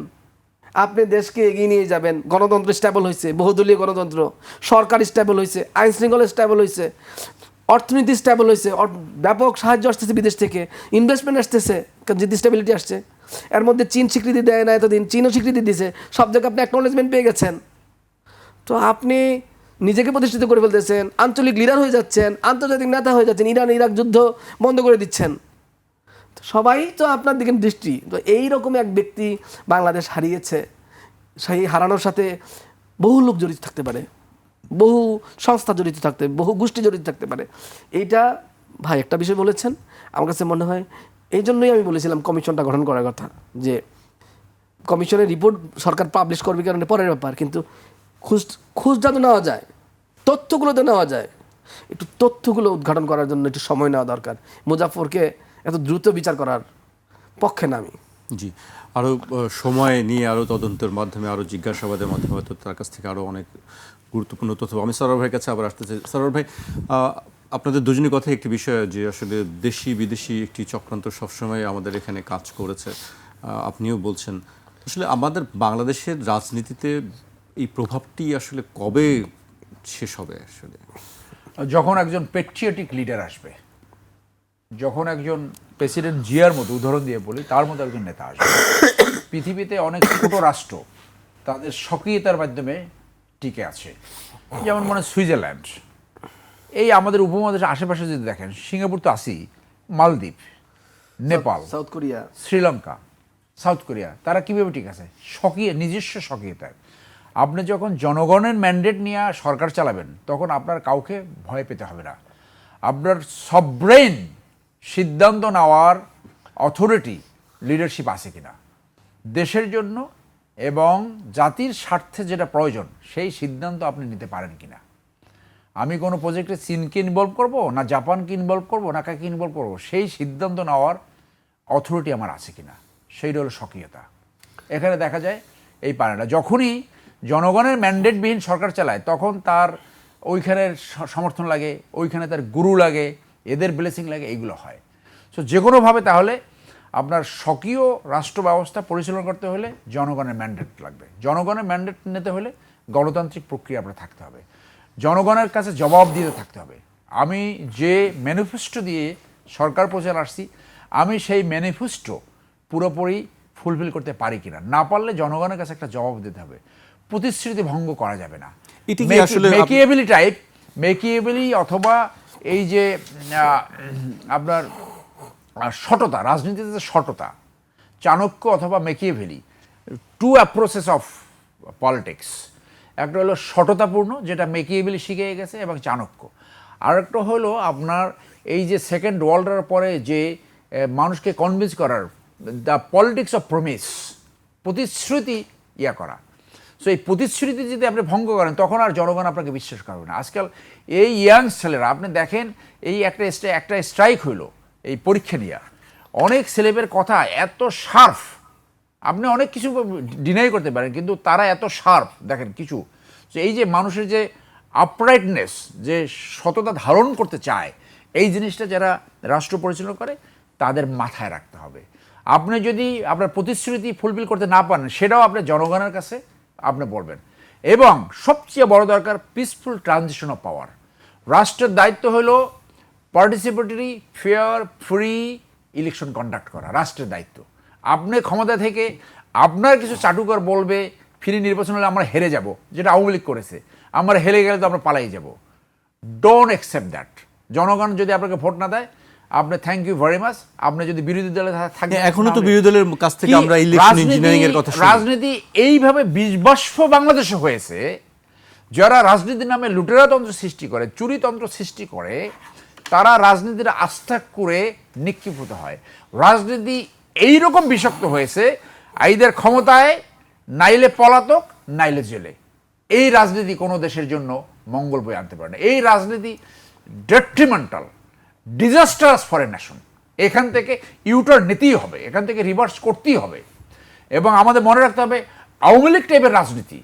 আপনি দেশকে এগিয়ে নিয়ে যাবেন, গণতন্ত্র স্ট্যাবল হয়েছে, বহুদলীয় গণতন্ত্র, সরকার স্ট্যাবল হয়েছে, আইন শৃঙ্খলা স্ট্যাবল হয়েছে, অর্থনীতি স্ট্যাবল হয়েছে, ব্যাপক সাহায্য আসতেছে বিদেশ থেকে, ইনভেস্টমেন্ট আসতেছে, যদি স্টেবিলিটি আসছে। এর মধ্যে চীন স্বীকৃতি দেয় না এতদিন, চীনও স্বীকৃতি দিয়েছে, সব জায়গায় আপনি অ্যাকনোলেজমেন্ট পেয়ে গেছেন। তো আপনি নিজেকে প্রতিষ্ঠিত করে ফেলতেছেন, আঞ্চলিক লিডার হয়ে যাচ্ছেন, আন্তর্জাতিক নেতা হয়ে যাচ্ছেন, ইরান ইরাক যুদ্ধ বন্ধ করে দিচ্ছেন। তো সবাই তো আপনার দিকে দৃষ্টি। তো এইরকম এক ব্যক্তি বাংলাদেশ হারিয়েছে, সেই হারানোর সাথে বহু লোক জড়িত থাকতে পারে, বহু সংস্থা জড়িত থাকতে, বহু গোষ্ঠী জড়িত থাকতে পারে। এইটা ভাই একটা বিষয় বলেছেন, আমার কাছে মনে হয় এই জন্যই আমি বলেছিলাম কমিশনটা গঠন করার কথা, যে কমিশনের রিপোর্ট সরকার পাবলিশ করবে কারণে পরের ব্যাপার, কিন্তু খুঁজটা তো নেওয়া যায়, তথ্যগুলো তো নেওয়া যায়, একটু তথ্যগুলো উদ্ঘাটন করার জন্য একটু সময় নেওয়া দরকার। মুজাফরকে এত দ্রুত বিচার করার পক্ষে না আমি। জি, আরও সময় নিয়ে আরও তদন্তের মাধ্যমে, আরও জিজ্ঞাসাবাদের মাধ্যমে হয়তো তার কাছ থেকে আরও অনেক গুরুত্বপূর্ণ তথ্য। আমি সরোয়ার ভাইয়ের কাছে আবার আসতে চাই। সরোয়ার ভাই, আপনাদের দুজনের কথাই একটি বিষয় যে আসলে দেশি বিদেশি একটি চক্রান্ত সবসময় আমাদের এখানে কাজ করেছে, আপনিও বলছেন। আসলে আমাদের বাংলাদেশের রাজনীতিতে এই প্রভাবটি আসলে কবে শেষ হবে? আসলে যখন একজন পেট্রিয়টিক লিডার আসবে, যখন একজন প্রেসিডেন্ট জিয়ার মতো, উদাহরণ দিয়ে বলি, তার মতো একজন নেতা আসবে। পৃথিবীতে অনেক ছোট রাষ্ট্র তাদের সক্রিয়তার মাধ্যমে টিকে আছে, যেমন মনে সুইজারল্যান্ড। এই আমাদের উপমহাদেশের আশেপাশে যদি দেখেন, সিঙ্গাপুর তো আছেই, মালদ্বীপ, Nepal, south Korea, Sri Lanka, south Korea, তারা কীভাবে ঠিক আছে? নিজস্ব সক্রিয়তায়। আপনি যখন জনগণের ম্যান্ডেট নিয়ে সরকার চালাবেন, তখন আপনার কাউকে ভয় পেতে হবে না। আপনার সবরেন সিদ্ধান্ত নেওয়ার অথরিটি, লিডারশিপ আছে কিনা, দেশের জন্য এবং জাতির স্বার্থে যেটা প্রয়োজন সেই সিদ্ধান্ত আপনি নিতে পারেন কিনা। আমি কোনো প্রজেক্টে চীনকে ইনভলভ করব না জাপানকে ইনভলভ করব না কাকে ইনভলভ করব, সেই সিদ্ধান্ত নেওয়ার অথরিটি আমার আছে কিনা, সেইটা হলো সক্রিয়তা। এখানে দেখা যায় এই পারে না। যখনই জনগণের ম্যান্ডেটবিহীন সরকার চালায়, তখন তার ওইখানের সমর্থন লাগে, ওইখানে তার গুরু লাগে, এদের ব্লেসিং লাগে, এইগুলো হয়। সো যে কোনোভাবে তাহলে আপনার স্বকীয় রাষ্ট্র ব্যবস্থা পরিচালনা করতে হলে জনগণের ম্যান্ডেট লাগবে। জনগণের ম্যান্ডেট নিতে হলে গণতান্ত্রিক প্রক্রিয়া আপনার থাকতে হবে, জনগণের কাছে জবাব দিতে থাকতে হবে। আমি যে ম্যানিফেস্টো দিয়ে সরকার পৌঁছানো আসছি, আমি সেই ম্যানিফেস্টো পুরোপুরি ফুলফিল করতে পারি কিনা, না পারলে জনগণের কাছে একটা জবাব দিতে হবে। প্রতিশ্রুতি ভঙ্গ করা যাবে না। মেকিয়েবলি অথবা এই যে আপনার সততা, রাজনীতিতে সততা, চাণক্য অথবা মেকিয়েভেলি, টু অ্যাপ্রোচেস অফ পলিটিক্স। একটা হলো সততাপূর্ণ, যেটা মেকিয়েভেলি শিখে গেছে, এবং চাণক্য। আর একটা হলো আপনার এই যে সেকেন্ড ওয়ার্ল্ড ওয়ারের পরে যে মানুষকে কনভিন্স করার, দ্য পলিটিক্স অফ প্রমিস, প্রতিশ্রুতি করা। সো এই প্রতিশ্রুতি যদি আপনি ভঙ্গ করেন, তখন আর জনগণ আপনাকে বিশ্বাস করবে না। আজকাল এই ইয়াং ছেলেরা, আপনি দেখেন, এই একটা স্ট্রাইক হইলো এই পরীক্ষা নিয়ে, অনেক ছেলেদের কথা এত শার্প, আপনি অনেক কিছু ডিনাই করতে পারেন, কিন্তু তারা এত শার্প দেখেন কিছু, এই যে মানুষের যে আপরাইটনেস, যে সততা ধারণ করতে চায়, এই জিনিসটা যারা রাষ্ট্র পরিচালনা করে তাদের মাথায় রাখতে হবে। আপনি যদি আপনার প্রতিশ্রুতি ফুলফিল করতে না পারেন, সেটাও আপনি জনগণের কাছে আপনি বলবেন। এবং সবচেয়ে বড় দরকার পিসফুল ট্রানজিশন অফ পাওয়ার। রাষ্ট্রের দায়িত্ব হলো participatory, fair, free election conduct করা রাষ্ট্রের দায়িত্ব। আপনি ক্ষমতা থেকে আপনার কিছু চাটুকার বলবে ফ্রি নির্বাচন হলে আমরা হেরে যাব, যেটা আওয়ামী লীগ করেছে, আমরা হেরে গেলে তো আমরা পালাই যাব। Don't accept that. জনগণ যদি আপনাকে ভোট না দেয়, আপনি থ্যাংক ইউ ভেরি মাচ। আপনি যদি বিরোধী দলে থাকেন, এখনো তো বিরোধী দলের কাছ থেকে আমরা ইলেকশন ইঞ্জিনিয়ারিং এর কথা শুনি। রাজনীতি এইভাবে বিষবাষ্প বাংলাদেশে হয়েছে, যারা রাজনীতির নামে লুটেরাতন্ত্র সৃষ্টি করে, চুরিতন্ত্র সৃষ্টি করে, তারা রাজনীতির আস্থা করে নিক্ষিপ্ত হয়। রাজনীতি এইরকম বিষাক্ত হয়েছে, আইদের ক্ষমতায়, নাইলে পলাতক, নাইলে জেলে। এই রাজনীতি কোনো দেশের জন্য মঙ্গল বয়ে আনতে পারে না। এই রাজনীতি detrimental, disastrous for a nation. এখান থেকে ইউটার্ন নিতেই হবে, এখান থেকে রিভার্স করতেই হবে। এবং আমাদের মনে রাখতে হবে, আওয়ামী লীগ টাইপের রাজনীতি,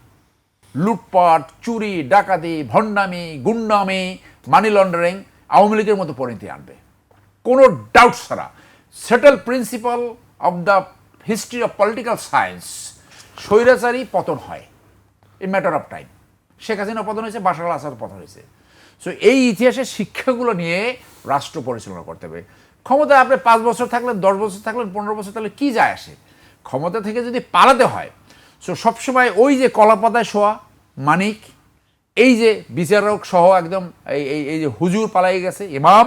লুটপাট, চুরি, ডাকাতি, ভণ্ডামি, গুন্ডামি, মানি লন্ডারিং, আওয়ামী লীগের মতো পরিণতি আনবে। কোনো ডাউট ছাড়া। Settle principal of the history of political science, স্বৈরাচারী পতন হয় in matter of time. Sheikh Hasina পতন হয়েছে, বাশার আল আসাদ পতন হয়েছে। সো এই ইতিহাসের শিক্ষাগুলো নিয়ে রাষ্ট্র পরিচালনা করতে হবে। ক্ষমতায় আপনি 5 বছর থাকলেন, 10 বছর থাকলেন, 15 বছর থাকলে কি যায় আসে? ক্ষমতা থেকে যদি পালাতে হয়, সো সবসময় ওই যে কলাপাতায় শোয়া মানিক, এই যে বিচারক সহ একদম এই যে হুজুর পালাই গেছে ইমাম,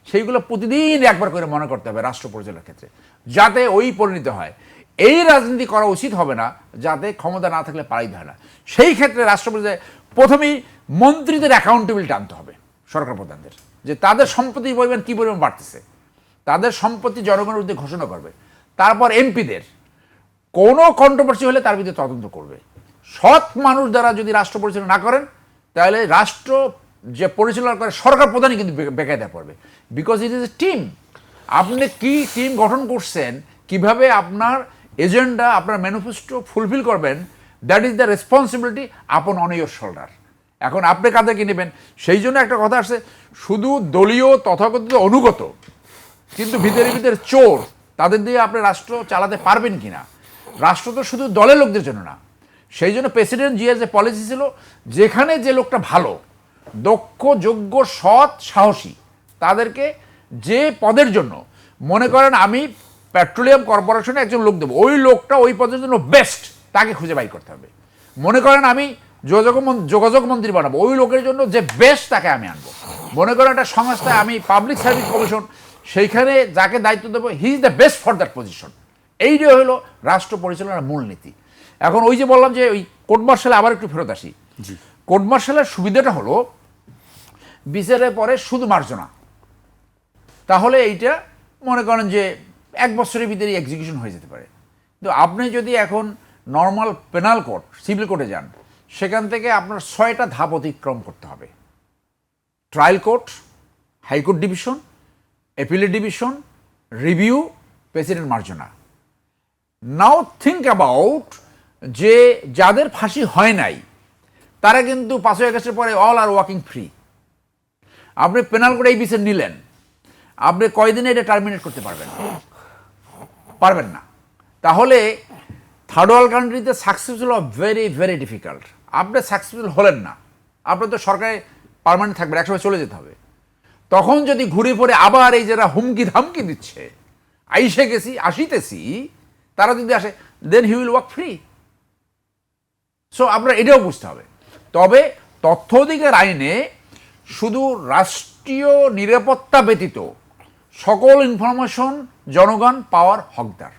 সেইগুলো প্রতিদিন একবার করে মনে করতে হবে রাষ্ট্র পরিচালনার ক্ষেত্রে, যাতে ওই পরিণত হয়। এই রাজনীতি করা উচিত হবে না যাতে ক্ষমতা না থাকলে পালাইতে হয় না। সেই ক্ষেত্রে রাষ্ট্র পরিচালনায় প্রথমেই মন্ত্রীদের অ্যাকাউন্টেবিলিটি আনতে হবে সরকার প্রধানদের, যে তাদের সম্পত্তির পরিমাণ কী পরিমাণ বাড়তেছে, তাদের সম্পত্তি জনগণের উদ্যোগে ঘোষণা করবে। তারপর এমপিদের কোনো কন্ট্রোভার্সি হলে তার বিরুদ্ধে তদন্ত করবে। সৎ মানুষ দ্বারা যদি রাষ্ট্র পরিচালনা না করেন, তাহলে রাষ্ট্র যে পরিচালনা করে সরকার প্রধানই কিন্তু বেকায়দা পড়বে, because it is a team. আপনি কি টিম গঠন করছেন, কিভাবে আপনার এজেন্ডা, আপনার ম্যানিফেস্টো ফুলফিল করবেন, দ্যাট ইজ দ্য রেসপন্সিবিলিটি আপন অন ইয়োর শোল্ডার। এখন আপনি কাদেরকে নেবেন? সেই জন্য একটা কথা আসছে, শুধু দলীয় তথাকথিত অনুগত কিন্তু ভিতরে ভিতরে চোর, তাদের দিয়ে আপনি রাষ্ট্র চালাতে পারবেন কিনা? রাষ্ট্র তো শুধু দলের লোকদের জন্য না। সেই জন্য প্রেসিডেন্ট জিয়ার যে পলিসি ছিল, যেখানে যে লোকটা ভালো, দক্ষ, যোগ্য, সৎ, সাহসী, তাদেরকে যে পদের জন্য মনে করেন আমি পেট্রোলিয়াম কর্পোরেশনে একজন লোক দেবো, ওই লোকটা ওই পদের জন্য বেস্ট, তাকে খুঁজে বাই করতে হবে। মনে করেন আমি যোগাযোগ মন্ত্রী বানাবো, ওই লোকের জন্য যে বেস্ট তাকে আমি আনবো। মনে করেন একটা সংস্থায় আমি পাবলিক সার্ভিস কমিশন, সেইখানে যাকে দায়িত্ব দেবো, he is the best for that position. এইটাই হলো রাষ্ট্র পরিচালনার মূলনীতি। এখন ওই যে বললাম যে ওই কোর্ট মার্শালে আবার একটু ফেরত আসি। কোর্ট মার্শালের সুবিধাটা হলো বিচারের পরে শুধু মার্জনা, তাহলে এইটা মনে করেন যে 1 বছরের ভিতরে এক্সিকিউশন হয়ে যেতে পারে। কিন্তু আপনি যদি এখন নর্মাল পেনাল কোর্ট, সিভিল কোর্টে যান, সেখান থেকে আপনার 6টা ধাপ অতিক্রম করতে হবে। Trial court, high court division, appellate division, review, president মার্জনা। নাও থিঙ্ক অ্যাবাউট যে যাদের ফাঁসি হয় নাই, তারা কিন্তু 5ই আগস্টের পরে অল আর ওয়াকিং ফ্রি। আপনি পেনাল কোর্টে এই বিচার নিলেন, আপনি কয়দিনে এটা টার্মিনেট করতে পারবেন না। তাহলে থার্ড ওয়ার্ল্ড কান্ট্রিতে সাকসেসফুল ভেরি ভেরি ডিফিকাল্ট। আপনি সাকসেসফুল হলেন না, আপনার তো সরকারে পার্মানেন্ট থাকবে, একসময় চলে যেতে হবে। তখন যদি ঘুরে পড়ে আবার এই যারা হুমকি ধামকি দিচ্ছে, আইসে গেছি আসিতেছি, তারা যদি আসে, then he will walk free. So আপনার এটাও বুঝতে হবে। তবে তথ্য অধিকার আইনে শুধু রাষ্ট্রীয় নিরাপত্তা ব্যতীত সকল ইনফরমেশন জনগণ পাওয়ার হকদার।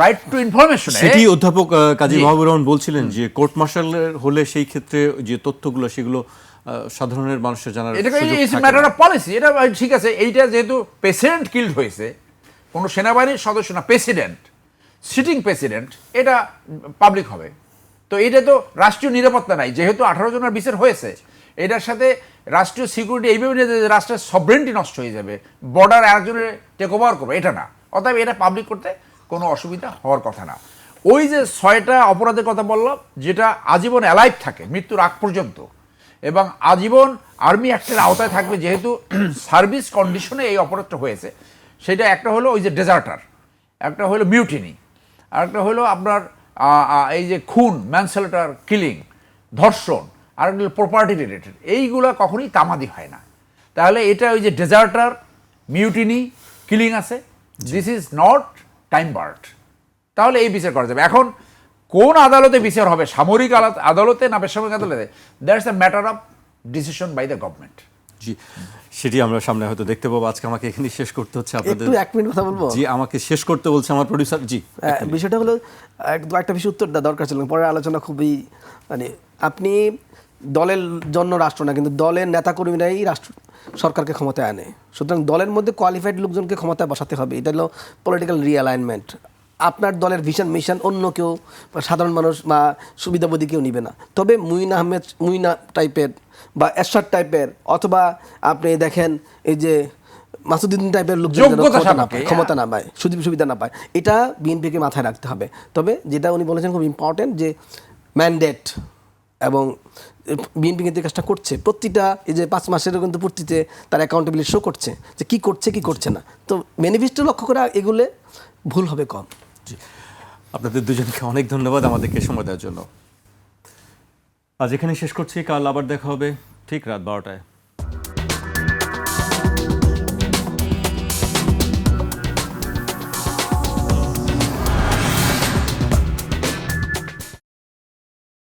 রাইট টু ইনফরমেশন, সেটি অধ্যাপক কাজী মাহবুবুর রহমান বলছিলেন যে কোর্ট মার্শালের হলে সেই ক্ষেত্রে যে তথ্যগুলো সেগুলো সাধারণের মানুষের জানার এটা সুযোগ ইজ থাকে ম্যাটার না। Of policy. এটা ঠিক আছে, এইটা যেহেতু প্রেসিডেন্ট কিল্ড হয়েছে, কোনো সেনাবাহিনীর সদস্য না, প্রেসিডেন্ট, সিটিং প্রেসিডেন্ট, এটা পাবলিক হবে। তো এটা তো রাষ্ট্রীয় নিরাপত্তা নাই, যেহেতু 18 জনের বিচার হয়েছে, এটার সাথে রাষ্ট্রীয় সিকিউরিটি এইভাবে নিয়ে যে রাষ্ট্রের সভরেন্টি নষ্ট হয়ে যাবে, বর্ডার আরেকজনের টেক ওভার করবে, এটা না। অতএব এটা পাবলিক করতে কোনো অসুবিধা হওয়ার কথা না। ওই যে 6টা অপরাধের কথা বললাম, যেটা আজীবন অ্যালাইভ থাকে মৃত্যুর আগ পর্যন্ত, এবং আজীবন আর্মি অ্যাক্টের আওতায় থাকবে, যেহেতু সার্ভিস কন্ডিশনে এই অপরাধটা হয়েছে। সেটা একটা হলো ওই যে ডেজার্টার, একটা হলো মিউটিনি, আর একটা হলো আপনার এই যে খুন, ম্যানসেলেটার কিলিং, ধর্ষণ, আর একটা প্রপার্টি রিলেটেড। এইগুলো কখনোই তামাদি হয় না। তাহলে এটা ওই যে ডেজার্টার, মিউটিনি, কিলিং আছে, this is not time bird, তাহলে এই বিচার করা যাবে। এখন কোন আদালতে বিচার হবে, সামরিক আদালতে না বেসামরিক আদালতে, that's a matter of decision by the government. জি, সেটি আমরা সামনে হয়তো দেখতে পাবো। আজকে আমাকে এখানে শেষ করতে হচ্ছে আপনাদের। একটু 1 মিনিট কথা বলবো। জি, আমাকে শেষ করতে বলছে আমার প্রোডিউসার। জি, বিষয়টা হলো একটা বিষয় উত্তর দেওয়া দরকার ছিল, পরে আলোচনা খুবই মানে আপনি দলের জন্য রাষ্ট্র না, কিন্তু দলের নেতাকর্মীরাই রাষ্ট্র সরকারকে ক্ষমতায় আনে। সুতরাং দলের মধ্যে কোয়ালিফাইড লোকজনকে ক্ষমতায় বসাতে হবে, এটা হলো পলিটিক্যাল রিঅ্যালাইনমেন্ট। আপনার দলের ভিশন মিশন অন্য কেউ, সাধারণ মানুষ বা সুবিধাবোধী কেউ নিবে না। তবে মুইনা টাইপের বা এরশাদ টাইপের, অথবা আপনি দেখেন এই যে মাসুদ্দিন টাইপের লোক ক্ষমতা না পায়, সুযোগ সুবিধা না পায়, এটা বিএনপিকে মাথায় রাখতে হবে। তবে যেটা উনি বলেছেন খুব ইম্পর্টেন্ট, যে ম্যান্ডেট এবং বিএনপি কিন্তু এই কাজটা করছে, প্রতিটা এই যে 5 মাসেরও কিন্তু পূর্তিতে তার অ্যাকাউন্টেবিলিটি শো করছে যে কি করছে কি করছে না। তো ম্যানিফেস্টো লক্ষ্য করে এগুলো ভুল হবে কম। জি, আপনাদের দুজনকে অনেক ধন্যবাদ আমাদেরকে সময় দেওয়ার জন্য। আজ এখানে শেষ করছি, কাল আবার দেখা হবে ঠিক রাত 12টায়।